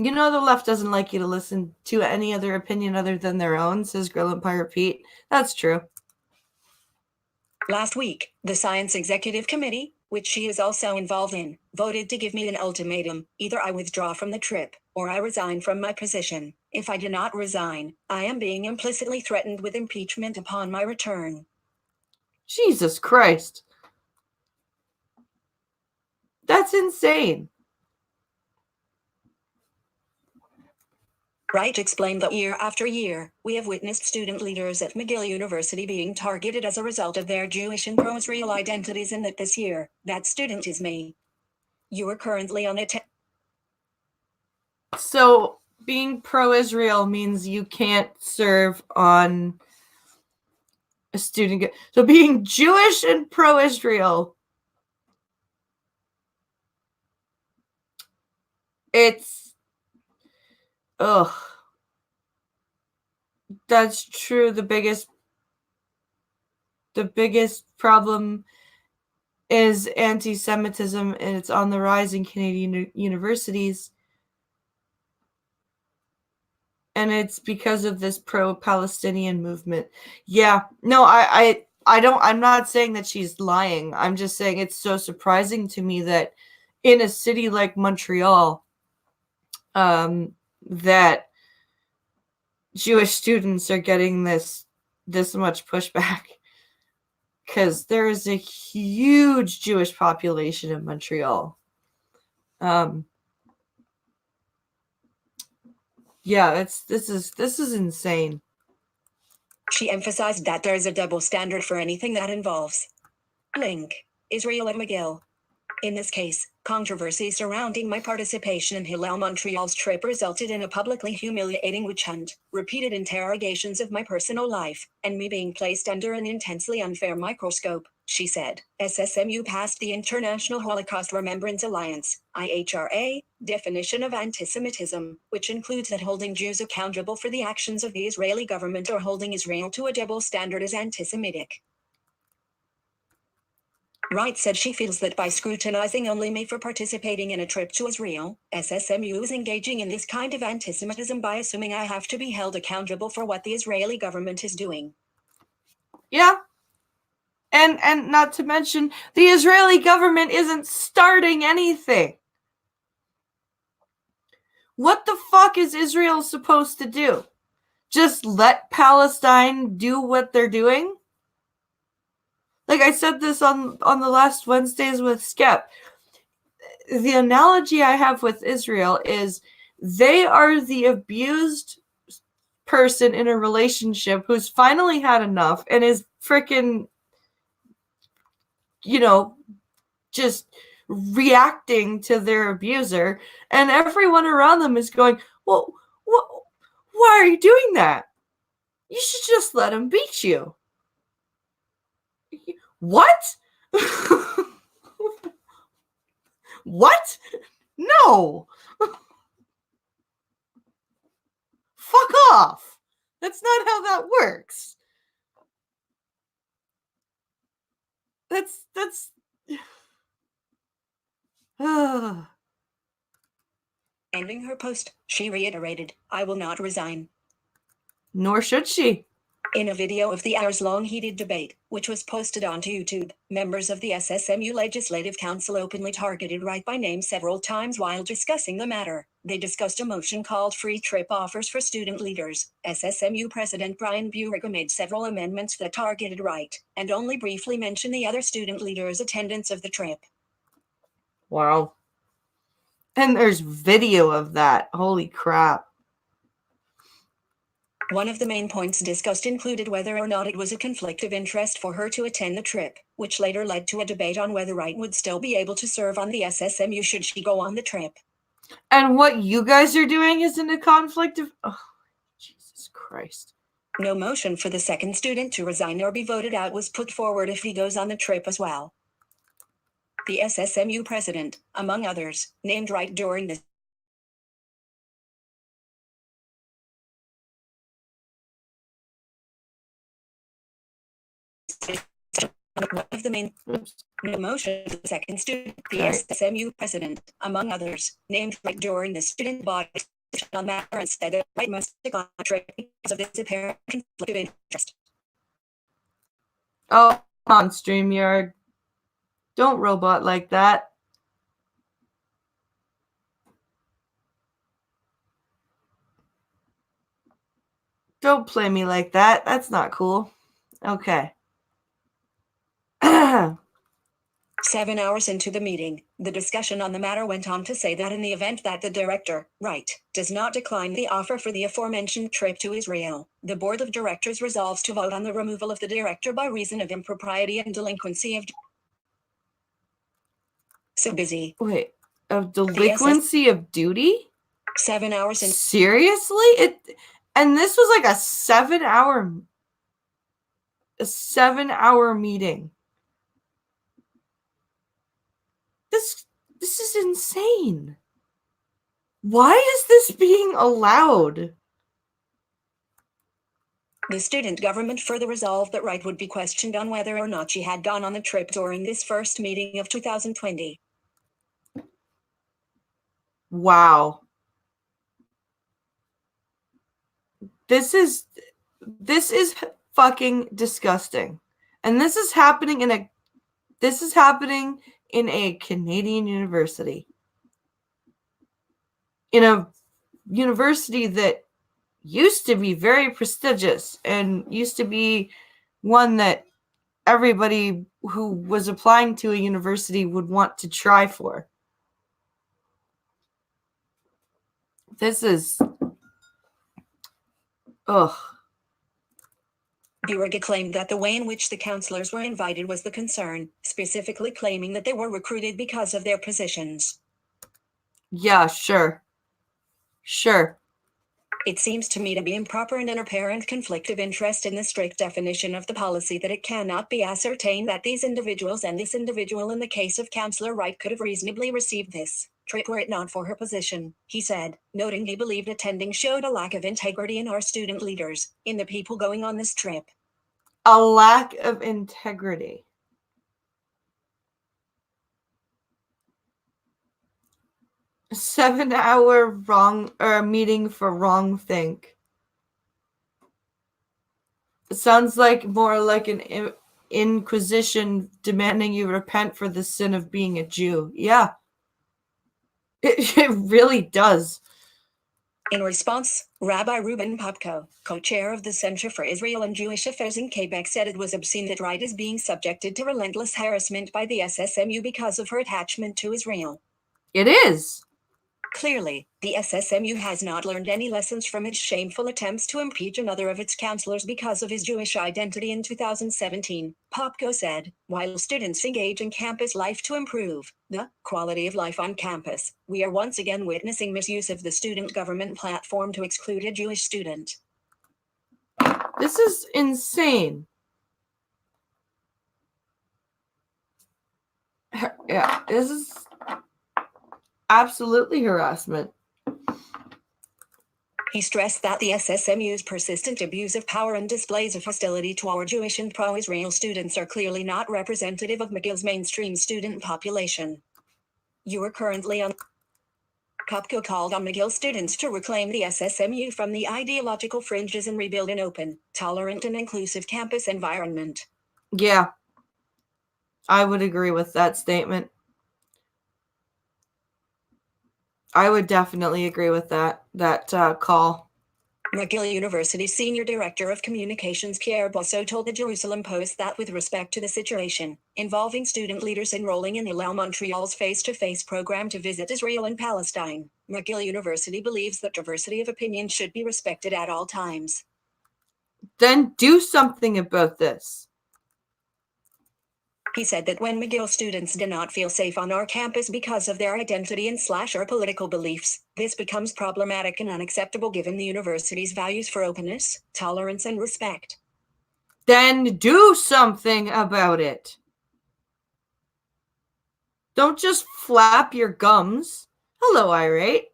You know the left doesn't like you to listen to any other opinion other than their own, says Grill and Pirate Pete. That's true. Last week, the Science Executive Committee, which she is also involved in, voted to give me an ultimatum. Either I withdraw from the trip, or I resign from my position. If I do not resign, I am being implicitly threatened with impeachment upon my return. Jesus Christ. That's insane. Wright explained that year after year, we have witnessed student leaders at McGill University being targeted as a result of their Jewish and pro-Israel identities, and that this year, that student is me. You are currently on it. So being pro-Israel means you can't serve on a student. So being Jewish and pro-Israel, it's that's true. The biggest problem is anti-Semitism, and it's on the rise in Canadian universities. And it's because of this pro-Palestinian movement. Yeah, no, I'm not saying that she's lying. I'm just saying it's so surprising to me that in a city like Montreal, that Jewish students are getting this much pushback, because there is a huge Jewish population in Montreal. Yeah, this is insane. She emphasized that there is a double standard for anything that involves link Israel at McGill. In this case, controversy surrounding my participation in Hillel Montreal's trip resulted in a publicly humiliating witch hunt, repeated interrogations of my personal life, and me being placed under an intensely unfair microscope, she said. SSMU passed the International Holocaust Remembrance Alliance, IHRA, definition of antisemitism, which includes that holding Jews accountable for the actions of the Israeli government or holding Israel to a double standard is anti-Semitic. Wright said she feels that by scrutinizing only me for participating in a trip to Israel, SSMU is engaging in this kind of antisemitism by assuming I have to be held accountable for what the Israeli government is doing. Yeah. And not to mention, the Israeli government isn't starting anything. What the fuck is Israel supposed to do? Just let Palestine do what they're doing? Like I said this on the last Wednesdays with Skep. The analogy I have with Israel is they are the abused person in a relationship who's finally had enough and is freaking, just reacting to their abuser, and everyone around them is going, well, why are you doing that? You should just let him beat you. What? What? No. Fuck off. That's not how that works. That's Ending her post, she reiterated, "I will not resign." Nor should she. In a video of the hours-long heated debate, which was posted onto YouTube, members of the SSMU Legislative Council openly targeted Wright by name several times while discussing the matter. They discussed a motion called Free Trip Offers for Student Leaders. SSMU President Brian Burrigo made several amendments that targeted Wright, and only briefly mentioned the other student leaders' attendance of the trip. Wow. And there's video of that. Holy crap. One of the main points discussed included whether or not it was a conflict of interest for her to attend the trip, which later led to a debate on whether Wright would still be able to serve on the SSMU should she go on the trip. And what you guys are doing isn't a conflict of... Oh, Jesus Christ. No motion for the second student to resign or be voted out was put forward if he goes on the trip as well. The SSMU president, among others, named Wright during the one of the main motion of the second student, the SSMU president, among others, named Wright during the student body on matter and said that Wright must take on a trip because of this apparent conflict of interest. Oh, come on, StreamYard. Don't robot like that. Don't play me like that. That's not cool. Okay. 7 hours into the meeting, the discussion on the matter went on to say that in the event that the director, Wright, does not decline the offer for the aforementioned trip to Israel, the board of directors resolves to vote on the removal of the director by reason of impropriety and delinquency of... So busy. Wait, of delinquency of duty? 7 hours in... Seriously? And this was like a 7-hour meeting. This is insane. Why is this being allowed? The student government further resolved that Wright would be questioned on whether or not she had gone on the trip during this first meeting of 2020. Wow. This is fucking disgusting. And this is happening in a Canadian university. In a university that used to be very prestigious and used to be one that everybody who was applying to a university would want to try for. This is... Ugh. Burger claimed that the way in which the counselors were invited was the concern, specifically claiming that they were recruited because of their positions. Yeah, sure. Sure. It seems to me to be improper and an apparent conflict of interest in the strict definition of the policy that it cannot be ascertained that these individuals and this individual in the case of Counselor Wright could have reasonably received this trip were it not for her position, he said, noting he believed attending showed a lack of integrity in our student leaders, in the people going on this trip. A lack of integrity. A 7-hour meeting for wrong think. It sounds like more like an inquisition demanding you repent for the sin of being a Jew. Yeah. It really does. In response, Rabbi Reuben Popko, co-chair of the Center for Israel and Jewish Affairs in Quebec, said it was obscene that Wright is being subjected to relentless harassment by the SSMU because of her attachment to Israel. It is. Clearly, the SSMU has not learned any lessons from its shameful attempts to impeach another of its counselors because of his Jewish identity in 2017, Popko said. While students engage in campus life to improve the quality of life on campus, we are once again witnessing misuse of the student government platform to exclude a Jewish student. This is insane. Yeah, this is absolutely harassment. He stressed that the SSMU's persistent abuse of power and displays of hostility toward Jewish and pro-Israel students are clearly not representative of McGill's mainstream student population. You are currently on. Popko called on McGill students to reclaim the SSMU from the ideological fringes and rebuild an open, tolerant, and inclusive campus environment. Yeah, I would agree with that statement. I would definitely agree with that call. McGill University Senior Director of Communications Pierre Bosso told the Jerusalem Post that with respect to the situation involving student leaders enrolling in Hillel Montreal's face-to-face program to visit Israel and Palestine, McGill University believes that diversity of opinion should be respected at all times. Then do something about this. He said that when McGill students do not feel safe on our campus because of their identity and or political beliefs, this becomes problematic and unacceptable given the university's values for openness, tolerance, and respect. Then do something about it. Don't just flap your gums. Hello, irate.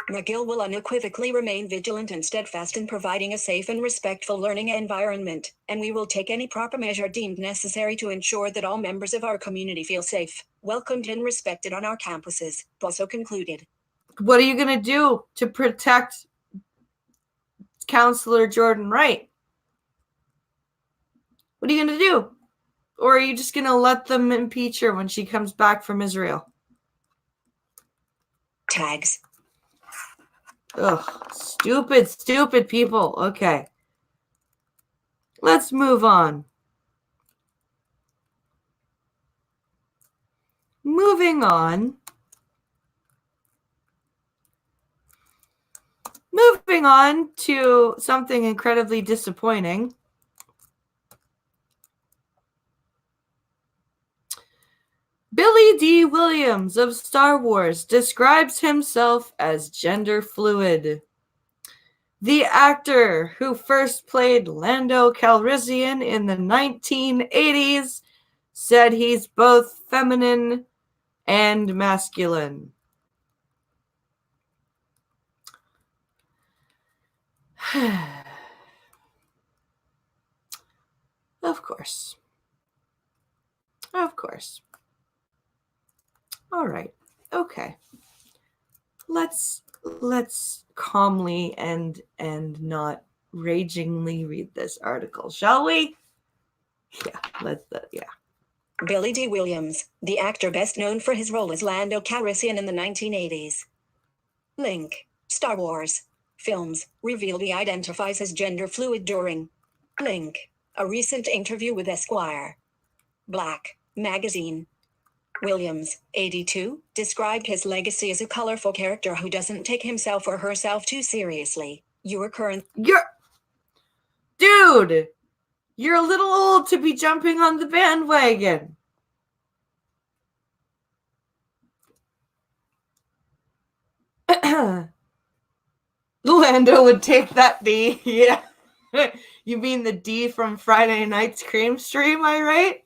McGill will unequivocally remain vigilant and steadfast in providing a safe and respectful learning environment, and we will take any proper measure deemed necessary to ensure that all members of our community feel safe, welcomed, and respected on our campuses, Bosso concluded. What are you going to do to protect Counselor Jordan Wright? What are you going to do? Or are you just going to let them impeach her when she comes back from Israel? Tags. Ugh, stupid people. Okay. Let's move on. Moving on to something incredibly disappointing. Billy D. Williams of Star Wars describes himself as gender fluid. The actor who first played Lando Calrissian in the 1980s said he's both feminine and masculine. Of course. All right. Okay. Let's calmly and not ragingly read this article, shall we? Yeah. Billy D. Williams, the actor best known for his role as Lando Calrissian in the 1980s. Link. Star Wars. Films, revealed he identifies as gender fluid during. Link. A recent interview with Esquire. Black. Magazine. Williams, 82, described his legacy as a colorful character who doesn't take himself or herself too seriously. dude, you're a little old to be jumping on the bandwagon. Lando would take that D. Yeah. You mean the D from Friday night's cream stream, I right?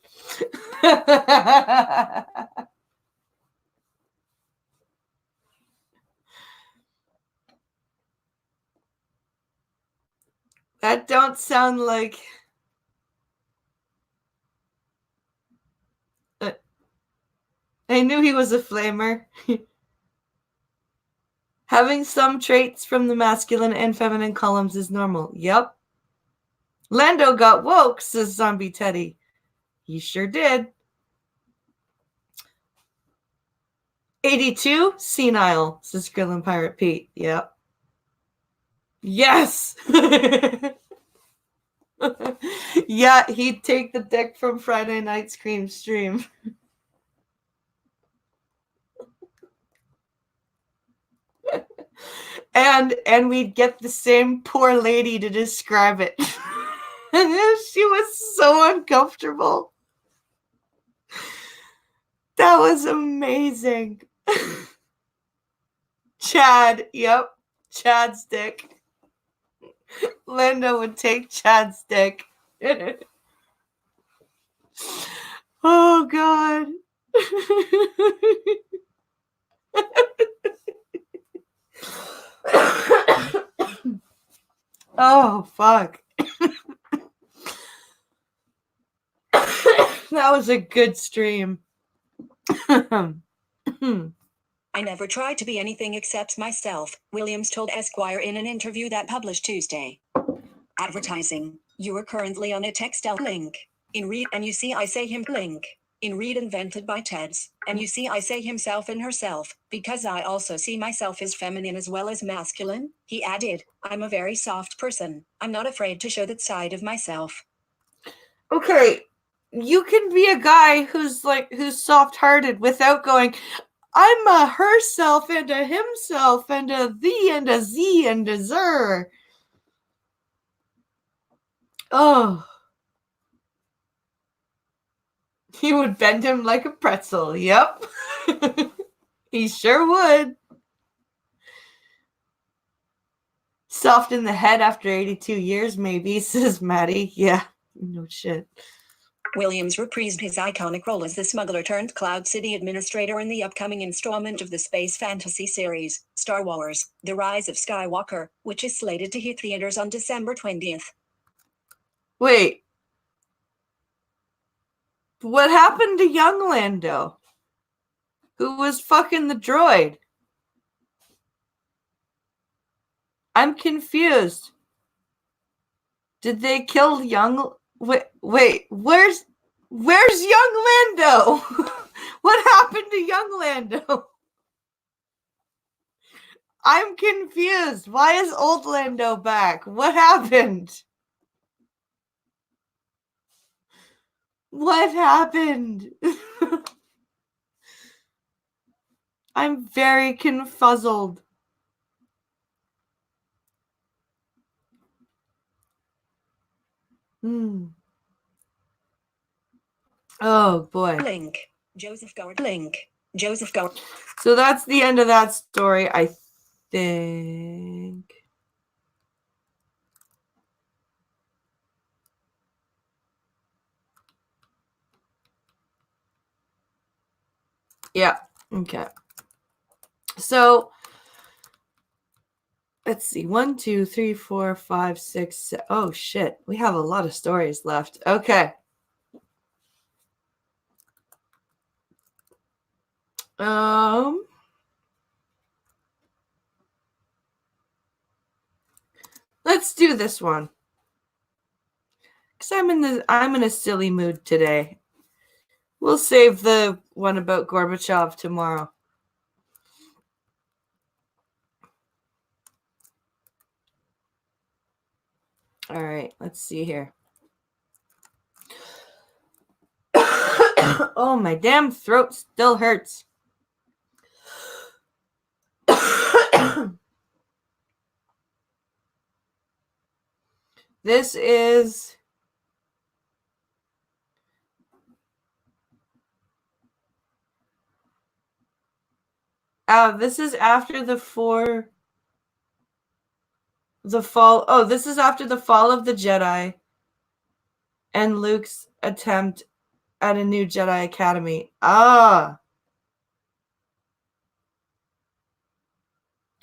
That don't sound like... I knew he was a flamer. Having some traits from the masculine and feminine columns is normal. Yep. Lando got woke, says Zombie Teddy. He sure did. 82, senile, says Grillin' Pirate Pete. Yep. Yes! Yeah, he'd take the dick from Friday night's cream stream. And we'd get the same poor lady to describe it. She was so uncomfortable. That was amazing. Chad, yep. Chad's dick. Linda would take Chad's dick. Oh, God. Oh, fuck. That was a good stream. I never tried to be anything except myself, Williams told Esquire in an interview that published Tuesday. Advertising. You are currently on a textile link. In read and you see I say him link. In read invented by Ted's. And you see I say himself and herself, because I also see myself as feminine as well as masculine. He added, I'm a very soft person. I'm not afraid to show that side of myself. Okay, you can be a guy who's soft-hearted without going, I'm a herself and a himself and a thee and a zee and a zer. Oh. He would bend him like a pretzel. Yep. He sure would. Soft in the head after 82 years, maybe, says Maddie. Yeah, no shit. Williams reprised his iconic role as the smuggler turned Cloud City administrator in the upcoming installment of the space fantasy series, Star Wars: The Rise of Skywalker, which is slated to hit theaters on December 20th. Wait. What happened to young Lando? Who was fucking the droid? I'm confused. Did they kill young... Wait, where's young Lando? What happened to young Lando? I'm confused. Why is old Lando back? What happened? What happened? I'm very confuzzled. Oh boy. Link. Joseph Goward. Link. Joseph Goward. So that's the end of that story, I think. Yeah. Okay. So let's see. 1, 2, 3, 4, 5, 6, 7. Oh shit. We have a lot of stories left. Okay. Let's do this one. Cuz I'm in a silly mood today. We'll save the one about Gorbachev tomorrow. All right, let's see here. Oh, my damn throat still hurts. This is this is after the fall. Oh, this is after the fall of the Jedi and Luke's attempt at a new Jedi Academy. Ah.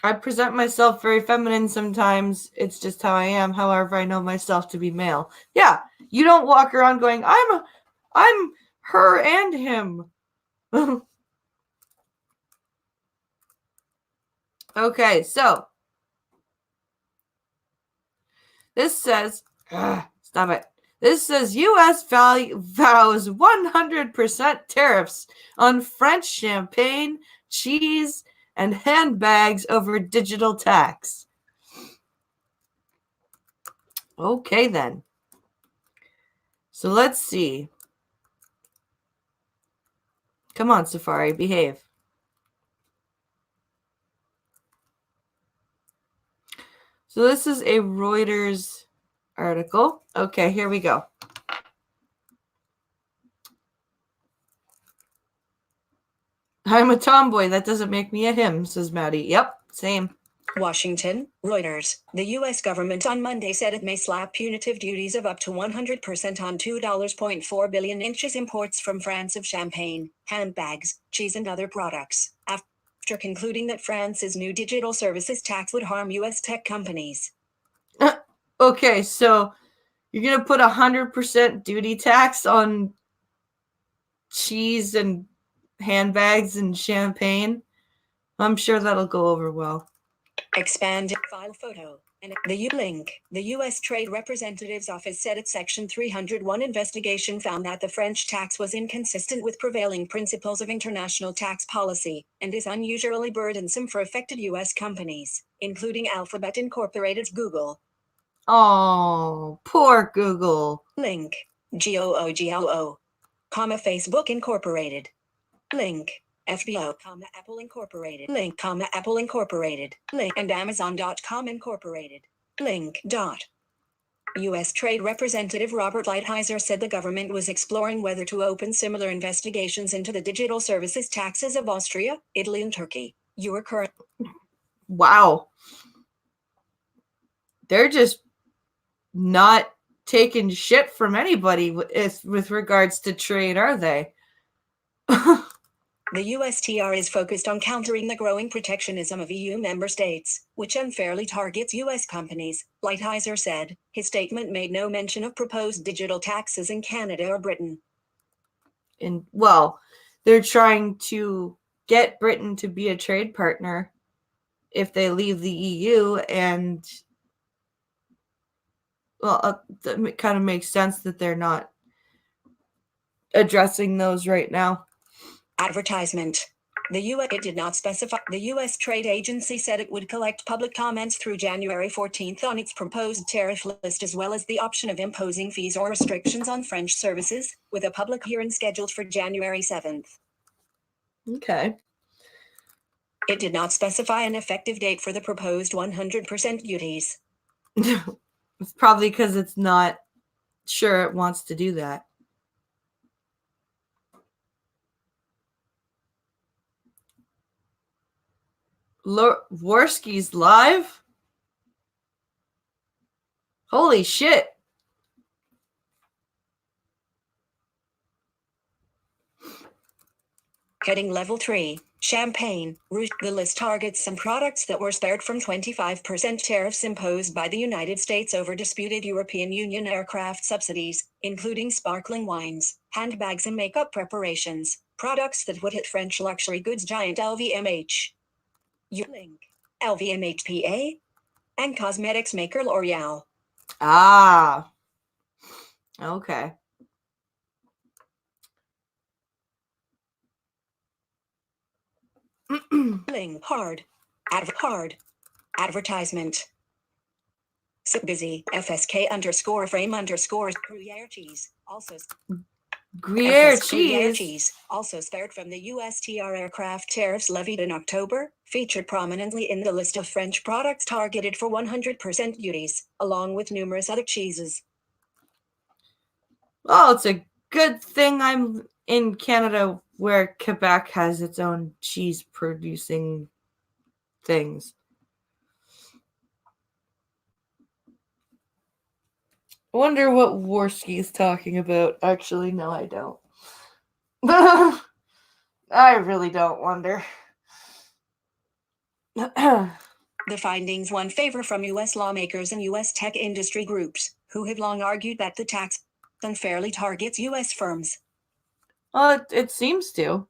I present myself very feminine sometimes. It's just how I am. However, I know myself to be male. Yeah, you don't walk around going, I'm her and him. Okay, so this says, stop it. This says U.S. vows 100% tariffs on French champagne, cheese, and handbags over digital tax. Okay, then. So let's see. Come on, Safari, behave. So this is a Reuters article. Okay, here we go. I'm a tomboy. That doesn't make me a him, says Maddie. Yep, same. Washington, Reuters. The U.S. government on Monday said it may slap punitive duties of up to 100% on $2.4 billion inches imports from France of champagne, handbags, cheese, and other products, after concluding that France's new digital services tax would harm U.S. tech companies. Okay, so you're going to put 100% duty tax on cheese and handbags and champagne? I'm sure that'll go over well. Expanded file photo. And the link. The U.S. Trade Representative's Office said its Section 301 investigation found that the French tax was inconsistent with prevailing principles of international tax policy and is unusually burdensome for affected U.S. companies, including Alphabet Incorporated, Google. Oh, poor Google. Link. GOOGLO. Facebook Incorporated. Link. FBO, Apple Incorporated. Link, Apple Incorporated. Link, and Amazon.com Incorporated. Link. U.S. Trade Representative Robert Lighthizer said the government was exploring whether to open similar investigations into the digital services taxes of Austria, Italy, and Turkey. Wow. They're just not taking shit from anybody with regards to trade, are they? The USTR is focused on countering the growing protectionism of EU member states, which unfairly targets U.S. companies, Lighthizer said. His statement made no mention of proposed digital taxes in Canada or Britain. And, well, they're trying to get Britain to be a trade partner if they leave the EU, and, well, it kind of makes sense that they're not addressing those right now. Advertisement. It did not specify. The U.S. Trade Agency said it would collect public comments through January 14th on its proposed tariff list, as well as the option of imposing fees or restrictions on French services, with a public hearing scheduled for January 7th. Okay. It did not specify an effective date for the proposed 100% duties. It's probably because it's not sure it wants to do that. Worski's live? Holy shit. Heading Level 3, Champagne, Rouge. The list targets some products that were spared from 25% tariffs imposed by the United States over disputed European Union aircraft subsidies, including sparkling wines, handbags, and makeup preparations, products that would hit French luxury goods giant LVMH. Link. LVMH PA, and cosmetics maker L'Oreal. Ah. Okay. Link. Hard. Advertisement. So busy. FSK_frame_ Gruyere cheese. Also. Gruyere cheese. Also spared from the USTR aircraft tariffs levied in October, featured prominently in the list of French products targeted for 100% duties, along with numerous other cheeses. Oh, it's a good thing I'm in Canada where Quebec has its own cheese producing things. I wonder what Worski is talking about. Actually, no, I don't. I really don't wonder. The findings won favor from U.S. lawmakers and U.S. tech industry groups, who have long argued that the tax unfairly targets U.S. firms. Well, it seems to.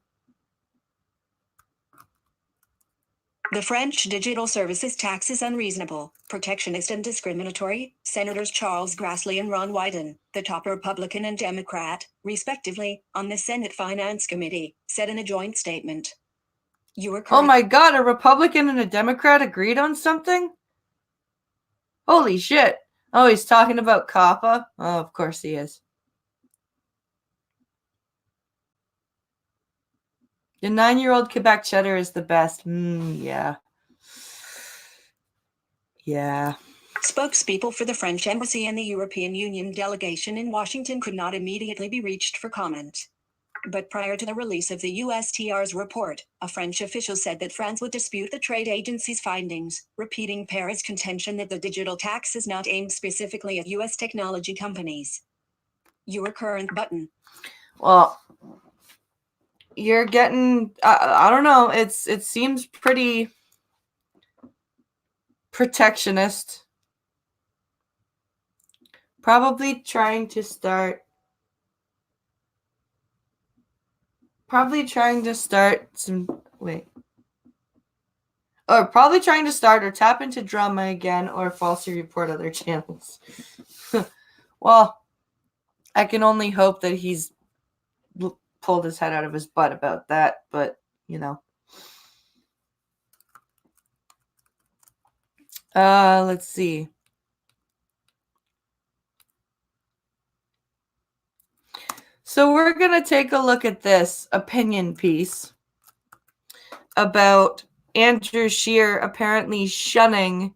The French digital services tax is unreasonable, protectionist and discriminatory, Senators Charles Grassley and Ron Wyden, the top Republican and Democrat, respectively, on the Senate Finance Committee, said in a joint statement. Oh my God, a Republican and a Democrat agreed on something? Holy shit. Oh, he's talking about COPPA? Oh, of course he is. The 9-year-old Quebec cheddar is the best. Yeah. Yeah. Spokespeople for the French Embassy and the European Union delegation in Washington could not immediately be reached for comment. But prior to the release of the USTR's report, a French official said that France would dispute the trade agency's findings, repeating Paris' contention that the digital tax is not aimed specifically at U.S. technology companies. Your current button. Well, you're getting, I don't know, it seems pretty protectionist. Probably trying to start some, wait. Or probably trying to start or tap into drama again or falsely report other channels. Well, I can only hope that he's pulled his head out of his butt about that, but, you know. Let's see. So we're going to take a look at this opinion piece about Andrew Scheer apparently shunning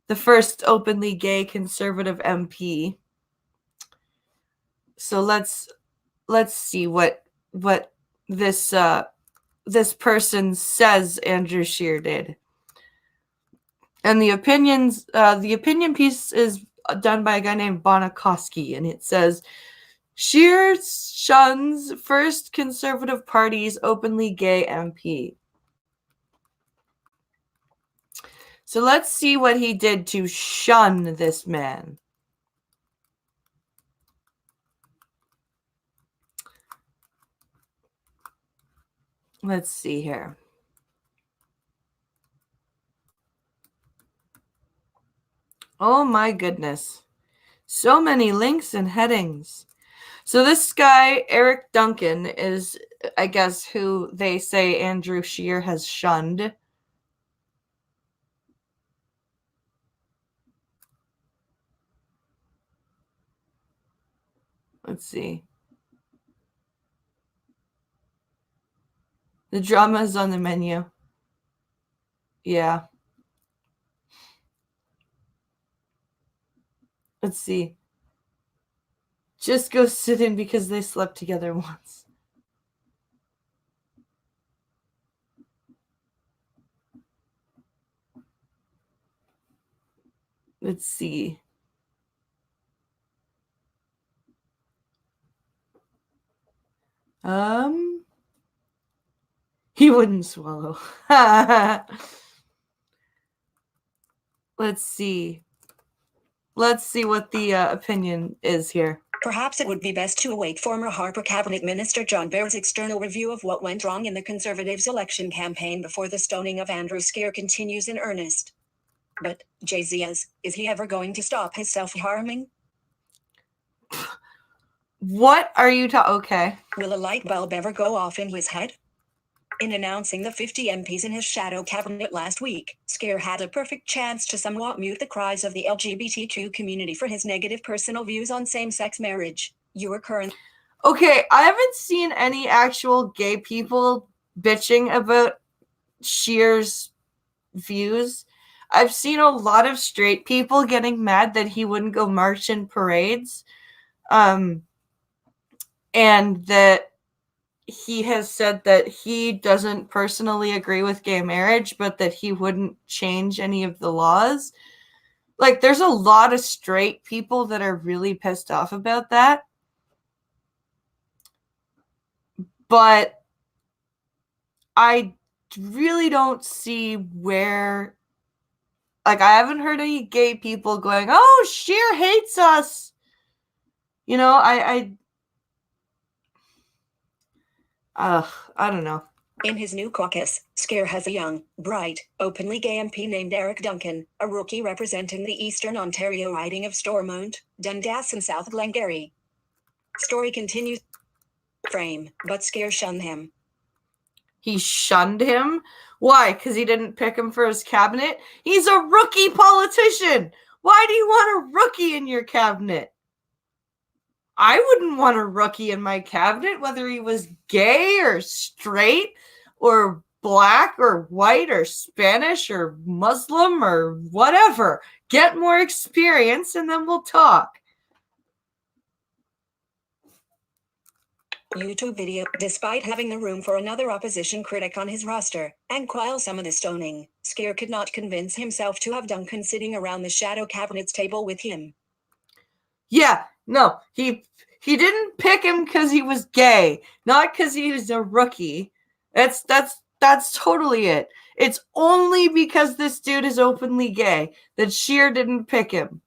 the first openly gay conservative MP. So let's see what this person says Andrew Scheer did. And the opinion piece is done by a guy named Bonakowski, and it says, Scheer shuns first Conservative Party's openly gay MP. So let's see what he did to shun this man. Let's see here. Oh my goodness. So many links and headings. So this guy, Eric Duncan, is, I guess, who they say Andrew Scheer has shunned. Let's see. The drama is on the menu. Yeah. Let's see. Just go sit in because they slept together once. Let's see. He wouldn't swallow. Let's see. Let's see what the opinion is here. Perhaps it would be best to await former Harper Cabinet Minister John Bair's external review of what went wrong in the Conservatives' election campaign before the stoning of Andrew Scheer continues in earnest. But, Jay-Z is he ever going to stop his self-harming? What are you talking? Okay. Will a light bulb ever go off in his head? In announcing the 50 MPs in his shadow cabinet last week, Scheer had a perfect chance to somewhat mute the cries of the LGBTQ community for his negative personal views on same-sex marriage. Your current... Okay, I haven't seen any actual gay people bitching about Scheer's views. I've seen a lot of straight people getting mad that he wouldn't go march in parades. And that he has said that he doesn't personally agree with gay marriage, but that he wouldn't change any of the laws. Like, there's a lot of straight people that are really pissed off about that. But I really don't see where, like, I haven't heard any gay people going, oh, Scheer hates us. You know, I don't know. In his new caucus, Scheer has a young, bright, openly gay MP named Eric Duncan, a rookie representing the Eastern Ontario riding of Stormont, Dundas and South Glengarry. Story continues. Frame, but Scheer shunned him. He shunned him? Why? Because he didn't pick him for his cabinet? He's a rookie politician! Why do you want a rookie in your cabinet? I wouldn't want a rookie in my cabinet, whether he was gay or straight or black or white or Spanish or Muslim or whatever. Get more experience and then we'll talk. YouTube video. Despite having the room for another opposition critic on his roster, and while some of the stoning, Scheer could not convince himself to have Duncan sitting around the shadow cabinet's table with him. Yeah, no, he didn't pick him because he was gay, not because he was a rookie. That's totally it. It's only because this dude is openly gay that Scheer didn't pick him.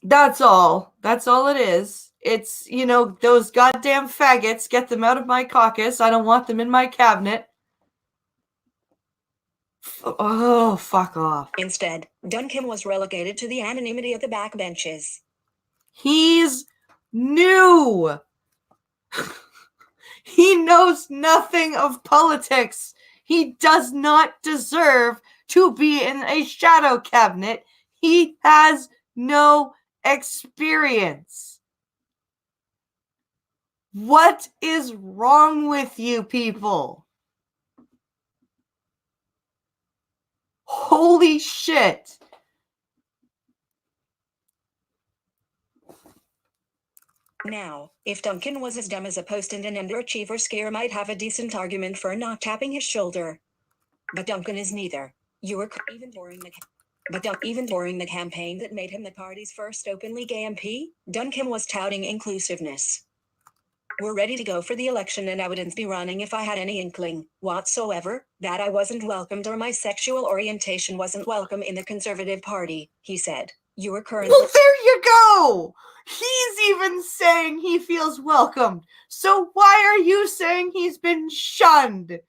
That's all. That's all it is. It's, you know, those goddamn faggots, get them out of my caucus. I don't want them in my cabinet. Oh, fuck off. Instead, Duncan was relegated to the anonymity of the backbenches. He's new. He knows nothing of politics. He does not deserve to be in a shadow cabinet. He has no experience. What is wrong with you people? Holy shit. Now, if Duncan was as dumb as a post and an underachiever, Scheer might have a decent argument for not tapping his shoulder. But Duncan is neither. Even during the campaign that made him the party's first openly gay MP, Duncan was touting inclusiveness. We're ready to go for the election and I wouldn't be running if I had any inkling whatsoever that I wasn't welcomed or my sexual orientation wasn't welcome in the Conservative Party, he said. You are currently... Well, there you go! He's even saying he feels welcomed. So why are you saying he's been shunned?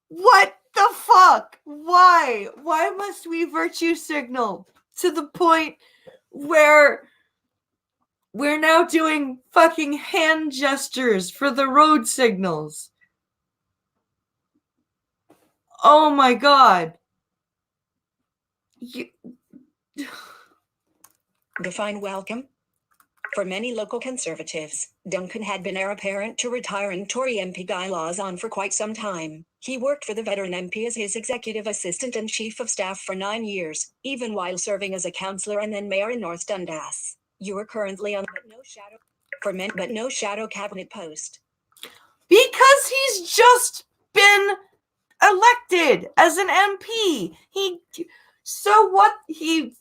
What the fuck? Why? Why must we virtue signal to the point where we're now doing fucking hand gestures for the road signals? Oh my god. Define welcome. For many local Conservatives, Duncan had been heir apparent to retiring Tory MP Guy Lawson for quite some time. He worked for the veteran MP as his executive assistant and chief of staff for 9 years, even while serving as a councillor and then mayor in North Dundas. You are currently on but no shadow cabinet post. Because he's just been elected as an MP. So what? He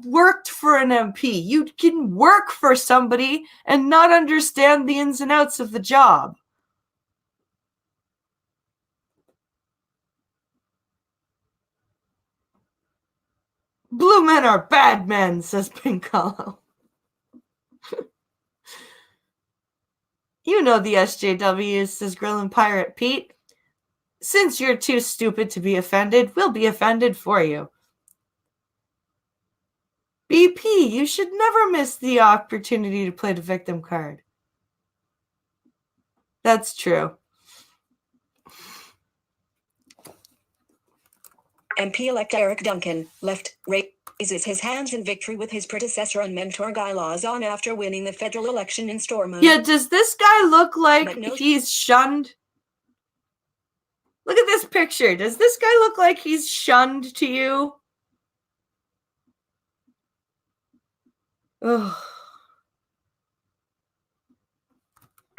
worked for an MP. You can work for somebody and not understand the ins and outs of the job. Blue men are bad men, says Pink Hollow. You know the SJWs, says Grillin' Pirate Pete. Since you're too stupid to be offended, we'll be offended for you. BP, you should never miss the opportunity to play the victim card. That's true. MP-elect Eric Duncan raises his hands in victory with his predecessor and mentor Guy Lawson after winning the federal election in Stormont. Yeah, does this guy look like But no- he's shunned? Look at this picture. Does this guy look like he's shunned to you? Ugh.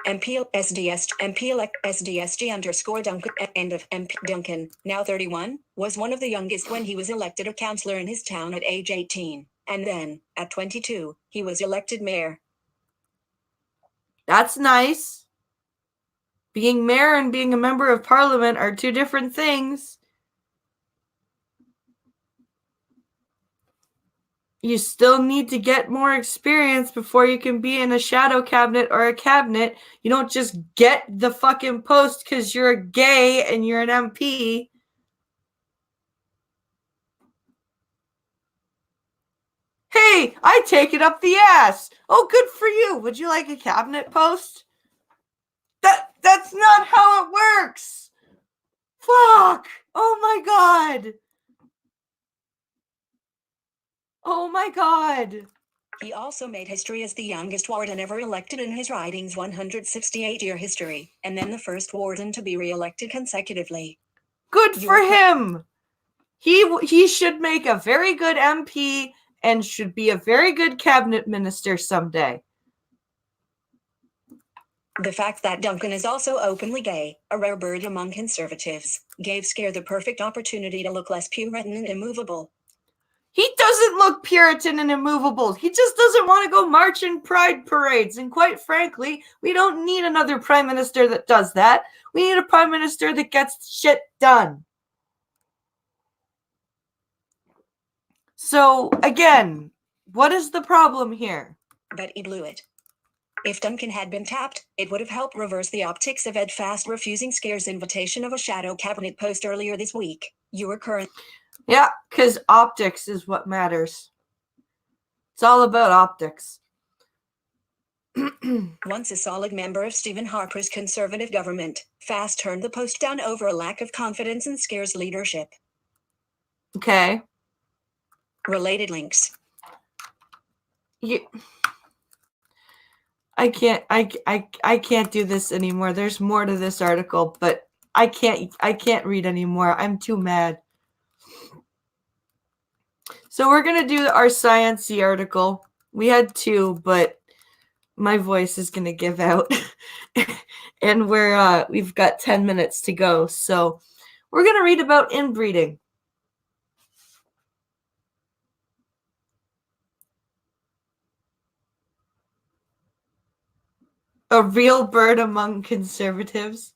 MP-elect SDSG underscore Duncan, end of MP Duncan, now 31, was one of the youngest when he was elected a councillor in his town at age 18. And then, at 22, he was elected mayor. That's nice. Being mayor and being a member of parliament are two different things. You still need to get more experience before you can be in a shadow cabinet or a cabinet. You don't just get the fucking post because you're gay and you're an MP. Hey, I take it up the ass. Oh, good for you. Would you like a cabinet post? That's not how it works. Fuck. Oh my god. Oh my god. He also made history as the youngest warden ever elected in his riding's 168-year history, and then the first warden to be re-elected consecutively. Good for him. He should make a very good MP and should be a very good cabinet minister someday. The fact that Duncan is also openly gay, a rare bird among conservatives, gave Scare the perfect opportunity to look less Puritan and immovable. He doesn't look Puritan and immovable. He just doesn't want to go march in pride parades. And quite frankly, we don't need another prime minister that does that. We need a prime minister that gets shit done. So, again, what is the problem here? But he blew it. If Duncan had been tapped, it would have helped reverse the optics of Ed Fast refusing Scare's invitation of a shadow cabinet post earlier this week. You are current. Yeah, because optics is what matters. It's all about optics. Once a solid member of Stephen Harper's conservative government, Fast turned the post down over a lack of confidence in Scare's leadership. Okay. Related links. I can't do this anymore. There's more to this article, but I can't read anymore. I'm too mad. So we're gonna do our sciencey article. We had two, but my voice is gonna give out, and we've got 10 minutes to go. So we're gonna read about inbreeding. A real bird among conservatives.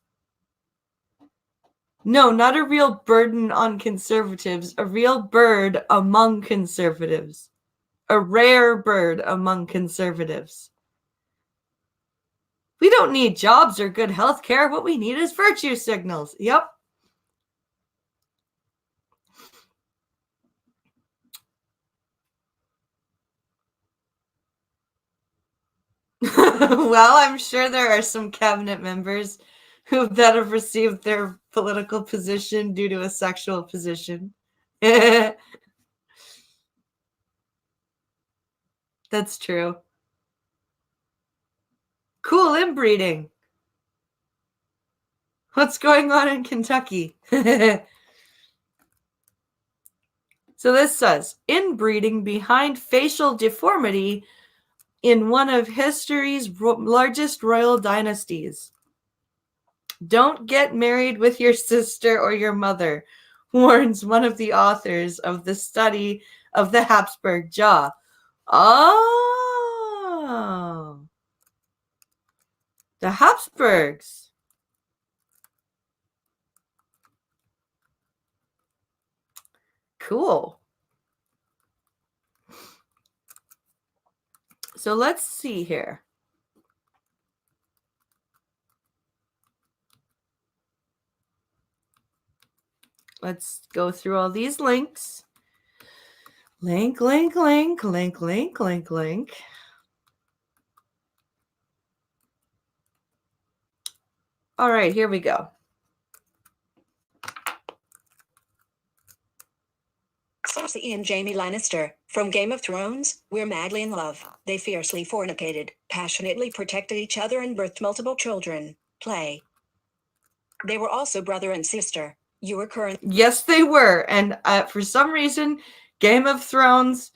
No, not a real burden on conservatives. A real bird among conservatives. A rare bird among conservatives. We don't need jobs or good health care. What we need is virtue signals. Yep. Well, I'm sure there are some cabinet members that have received their political position due to a sexual position. That's true. Cool inbreeding. What's going on in Kentucky? So this says, inbreeding behind facial deformity in one of history's largest royal dynasties. Don't get married with your sister or your mother, warns one of the authors of the study of the Habsburg jaw. Oh. The Habsburgs. Cool. So let's see here. Let's go through all these links. Link, link, link, link, link, link, link. All right, here we go. Cersei and Jaime Lannister, from Game of Thrones, were madly in love. They fiercely fornicated, passionately protected each other, and birthed multiple children. Play. They were also brother and sister. You were current. Yes, they were. And for some reason, Game of Thrones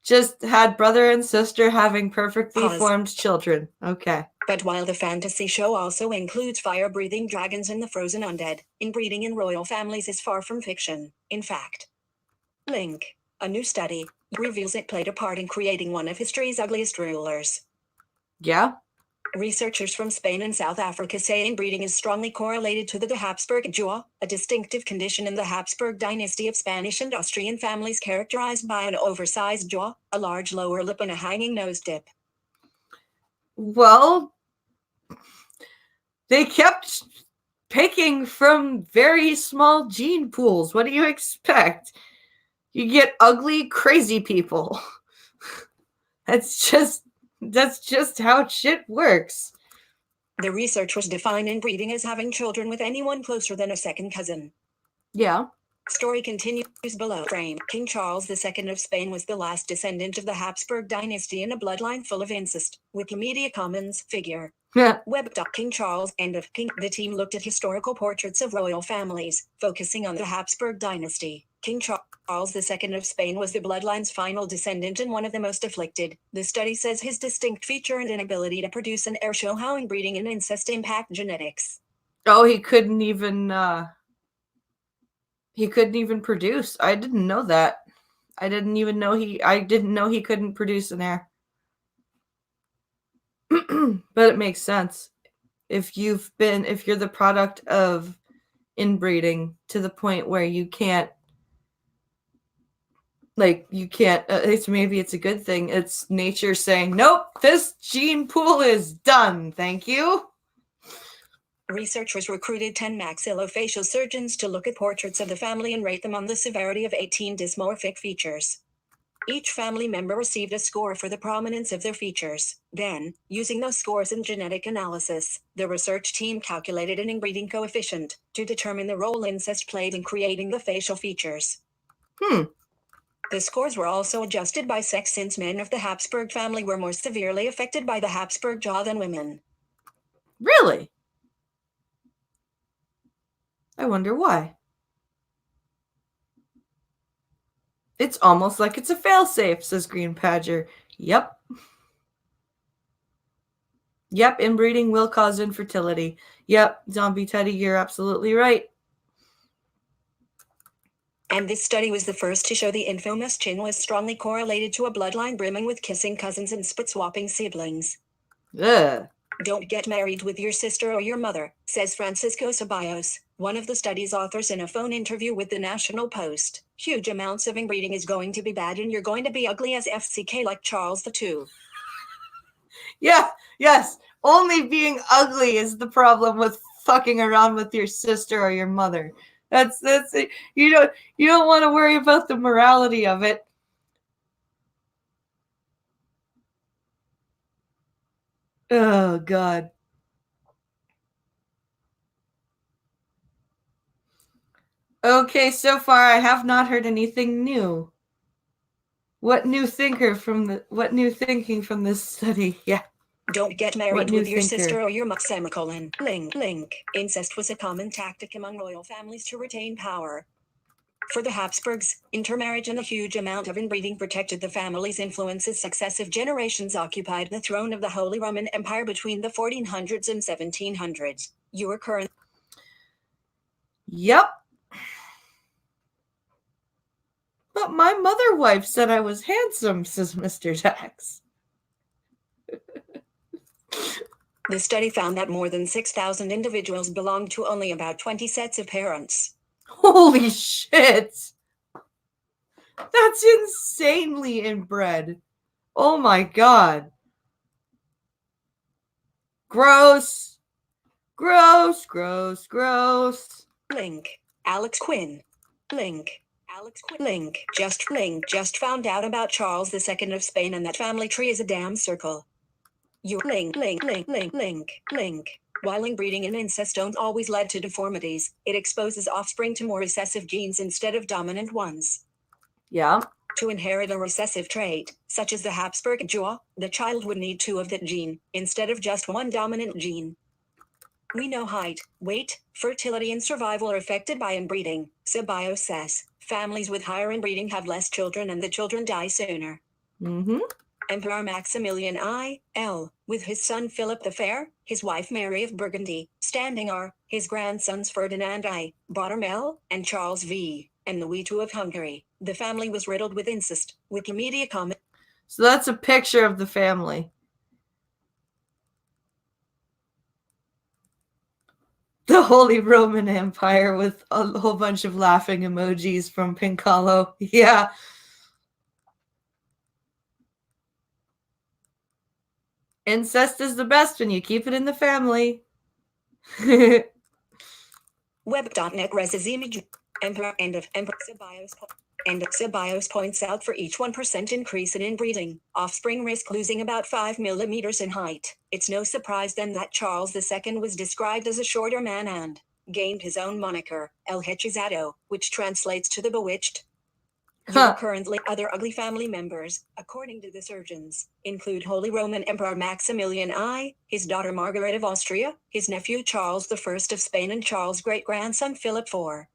just had brother and sister having perfectly formed children. Okay. But while the fantasy show also includes fire-breathing dragons and the frozen undead, inbreeding in royal families is far from fiction. In fact, Link, a new study, reveals it played a part in creating one of history's ugliest rulers. Yeah? Researchers from Spain and South Africa say inbreeding is strongly correlated to the Habsburg jaw, a distinctive condition in the Habsburg dynasty of Spanish and Austrian families characterized by an oversized jaw, a large lower lip, and a hanging nose dip. Well, they kept picking from very small gene pools. What do you expect? You get ugly, crazy people. That's just how shit works. The researchers define inbreeding as having children with anyone closer than a second cousin. Yeah. Story continues below. Frame. King Charles II of Spain was the last descendant of the Habsburg dynasty in a bloodline full of incest. Wikimedia Commons figure. Web. King Charles. End of King. The team looked at historical portraits of royal families, focusing on the Habsburg dynasty. King Charles II of Spain was the bloodline's final descendant and one of the most afflicted. The study says his distinct feature and inability to produce an heir show how inbreeding and incest impact genetics. Oh, he couldn't even produce. I didn't know that. I didn't know he couldn't produce an heir. But it makes sense. If you're the product of inbreeding to the point where you can't, it's a good thing. It's nature saying, nope, this gene pool is done. Thank you. Researchers recruited 10 maxillofacial surgeons to look at portraits of the family and rate them on the severity of 18 dysmorphic features. Each family member received a score for the prominence of their features. Then, using those scores in genetic analysis, the research team calculated an inbreeding coefficient to determine the role incest played in creating the facial features. The scores were also adjusted by sex since men of the Habsburg family were more severely affected by the Habsburg jaw than women. Really? I wonder why. It's almost like it's a failsafe, says Green Badger. Yep. Yep, inbreeding will cause infertility. Yep, Zombie Teddy, you're absolutely right. And this study was the first to show the infamous chin was strongly correlated to a bloodline brimming with kissing cousins and spit-swapping siblings. Ugh. Don't get married with your sister or your mother, says Francisco Ceballos, one of the study's authors in a phone interview with the National Post. Huge amounts of inbreeding is going to be bad and you're going to be ugly as FCK like Charles II. Yeah, yes. Only being ugly is the problem with fucking around with your sister or your mother. That's it. You don't want to worry about the morality of it. Oh God. Okay, so far I have not heard anything new. What new thinking from this study? Yeah. Don't get married with your sister or your semicolon. Link. Incest was a common tactic among royal families to retain power. For the Habsburgs, intermarriage and a huge amount of inbreeding protected the family's influence as successive generations occupied the throne of the Holy Roman Empire between the 1400s and 1700s. You are current. Yep. But my mother wife said I was handsome, says Mr. Dax. The study found that more than 6,000 individuals belonged to only about 20 sets of parents. Holy shit! That's insanely inbred. Oh my God. Gross. Gross. Link. Alex Quinn. Link. Just found out about Charles II of Spain and that family tree is a damn circle. You link. While inbreeding and incest don't always lead to deformities, it exposes offspring to more recessive genes instead of dominant ones. Yeah. To inherit a recessive trait, such as the Habsburg jaw, the child would need 2 of that gene, instead of just 1 dominant gene. We know height, weight, fertility, and survival are affected by inbreeding, Ceballos says. Families with higher inbreeding have less children and the children die sooner. Mm-hmm. Emperor Maximilian I.L., with his son Philip the Fair, his wife Mary of Burgundy, standing R, his grandsons Ferdinand I, Bartolomeo, and Charles V, and Louis II of Hungary. The family was riddled with incest. Wikimedia comment. So that's a picture of the family. The Holy Roman Empire with a whole bunch of laughing emojis from Pinkalo. Yeah. Incest is the best when you keep it in the family. Web.net reses image. Emperor end of Emperor Ceballos points out for each 1% increase in inbreeding, offspring risk losing about 5 millimeters in height. It's no surprise then that Charles II was described as a shorter man and gained his own moniker, El Hechizado, which translates to the bewitched. Currently, other ugly family members, according to the surgeons, include Holy Roman Emperor Maximilian I, his daughter Margaret of Austria, his nephew Charles I of Spain, and Charles' great-grandson Philip IV.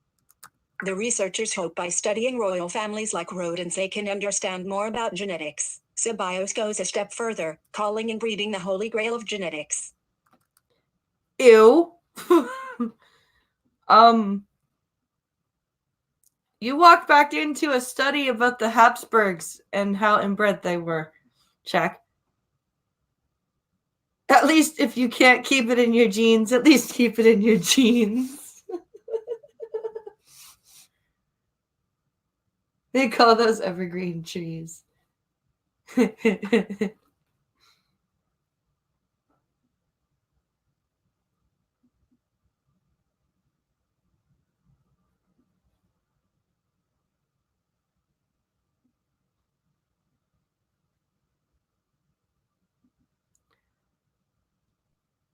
The researchers hope by studying royal families like rodents they can understand more about genetics. Ceballos goes a step further, calling inbreeding the holy grail of genetics. Ew. You walked back into a study about the Habsburgs and how inbred they were. Check. At least if you can't keep it in your genes, at least keep it in your genes. They call those evergreen trees.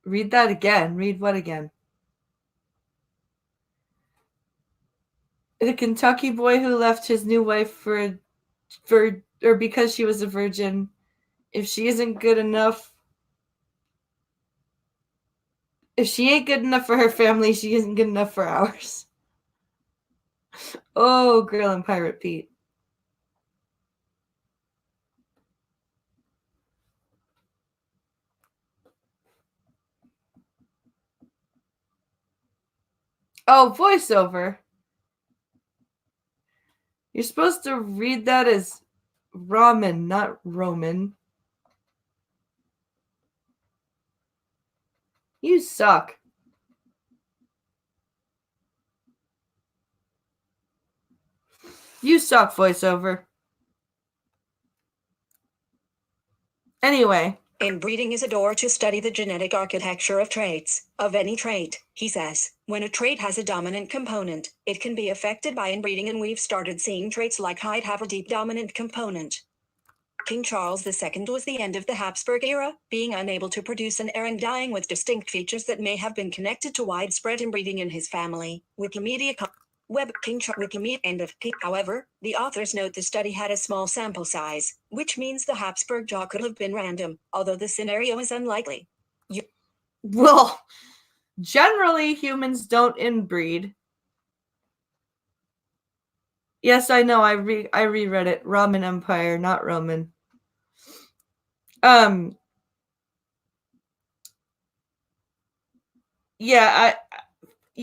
Read that again. Read what again? The Kentucky boy who left his new wife for or because she was a virgin. If she isn't good enough, if she ain't good enough for her family, she isn't good enough for ours. Oh, Grill and Pirate Pete. Oh, voiceover. You're supposed to read that as ramen, not Roman. You suck. You suck, voiceover. Anyway. Inbreeding is a door to study the genetic architecture of traits, of any trait, he says. When a trait has a dominant component, it can be affected by inbreeding, and we've started seeing traits like height have a deep dominant component. King Charles II was the end of the Habsburg era, being unable to produce an heir and dying with distinct features that may have been connected to widespread inbreeding in his family. Wikimedia Web King Wikimedia end of King. However, the authors note the study had a small sample size, which means the Habsburg jaw could have been random, although the scenario is unlikely. Well, generally humans don't inbreed. Yes, I know. I reread it. Roman Empire, not Roman. Yeah,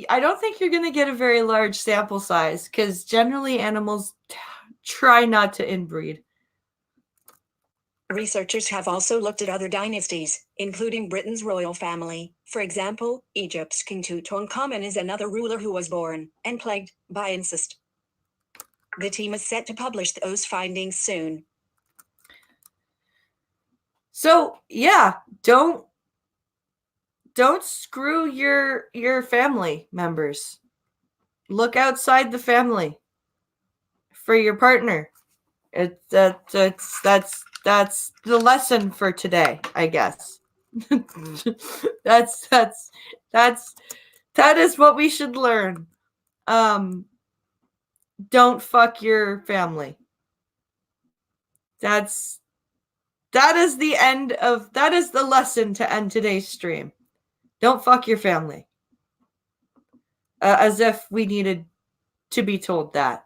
I don't think you're going to get a very large sample size because generally animals try not to inbreed. Researchers have also looked at other dynasties, including Britain's royal family. For example, Egypt's King Tutankhamun is another ruler who was born and plagued by incest. The team is set to publish those findings soon. So, yeah, don't screw your family members. Look outside the family for your partner. That's the lesson for today, I guess. that is what we should learn. Don't fuck your family. That is the lesson to end today's stream. Don't fuck your family. As if we needed to be told that.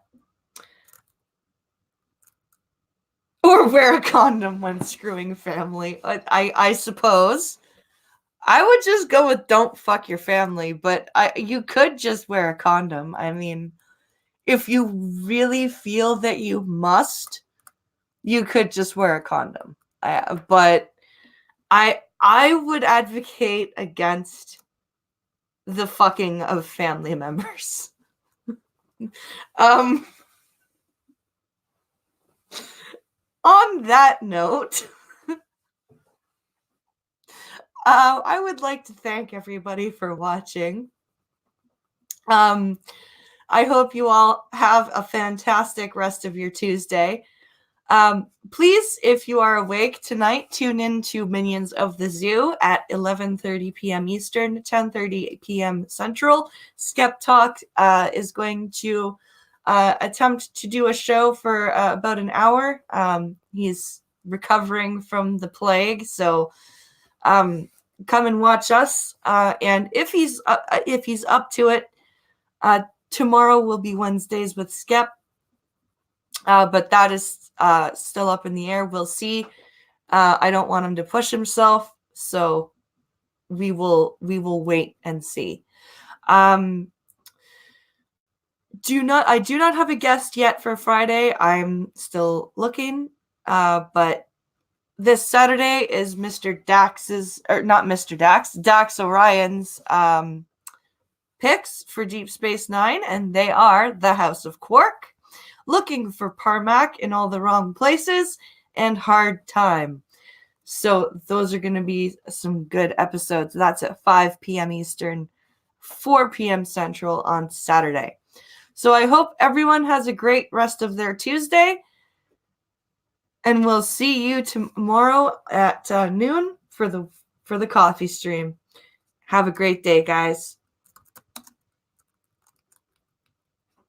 Or wear a condom when screwing family. I suppose. I would just go with don't fuck your family, but you could just wear a condom. I mean, if you really feel that you must, you could just wear a condom. But I would advocate against the fucking of family members. On that note, I would like to thank everybody for watching. I hope you all have a fantastic rest of your Tuesday. Please, if you are awake tonight, tune in to Minions of the Zoo at 11:30 p.m. Eastern, 10:30 p.m. Central. Skep Talk is going to attempt to do a show for about an hour. He's recovering from the plague, so come and watch us. And if he's up to it, tomorrow will be Wednesdays with Skep. But that is still up in the air. We'll see. I don't want him to push himself, so we will wait and see. I do not have a guest yet for Friday. I'm still looking. But this Saturday is Mr. Dax's, or not Mr. Dax, Dax Orion's picks for Deep Space Nine, and they are the House of Quark, Looking for Parmac in All the Wrong Places, and Hard Time. So those are going to be some good episodes. That's at 5 p.m. Eastern, 4 p.m. Central on Saturday. So I hope everyone has a great rest of their Tuesday. And we'll see you tomorrow at noon for the coffee stream. Have a great day, guys.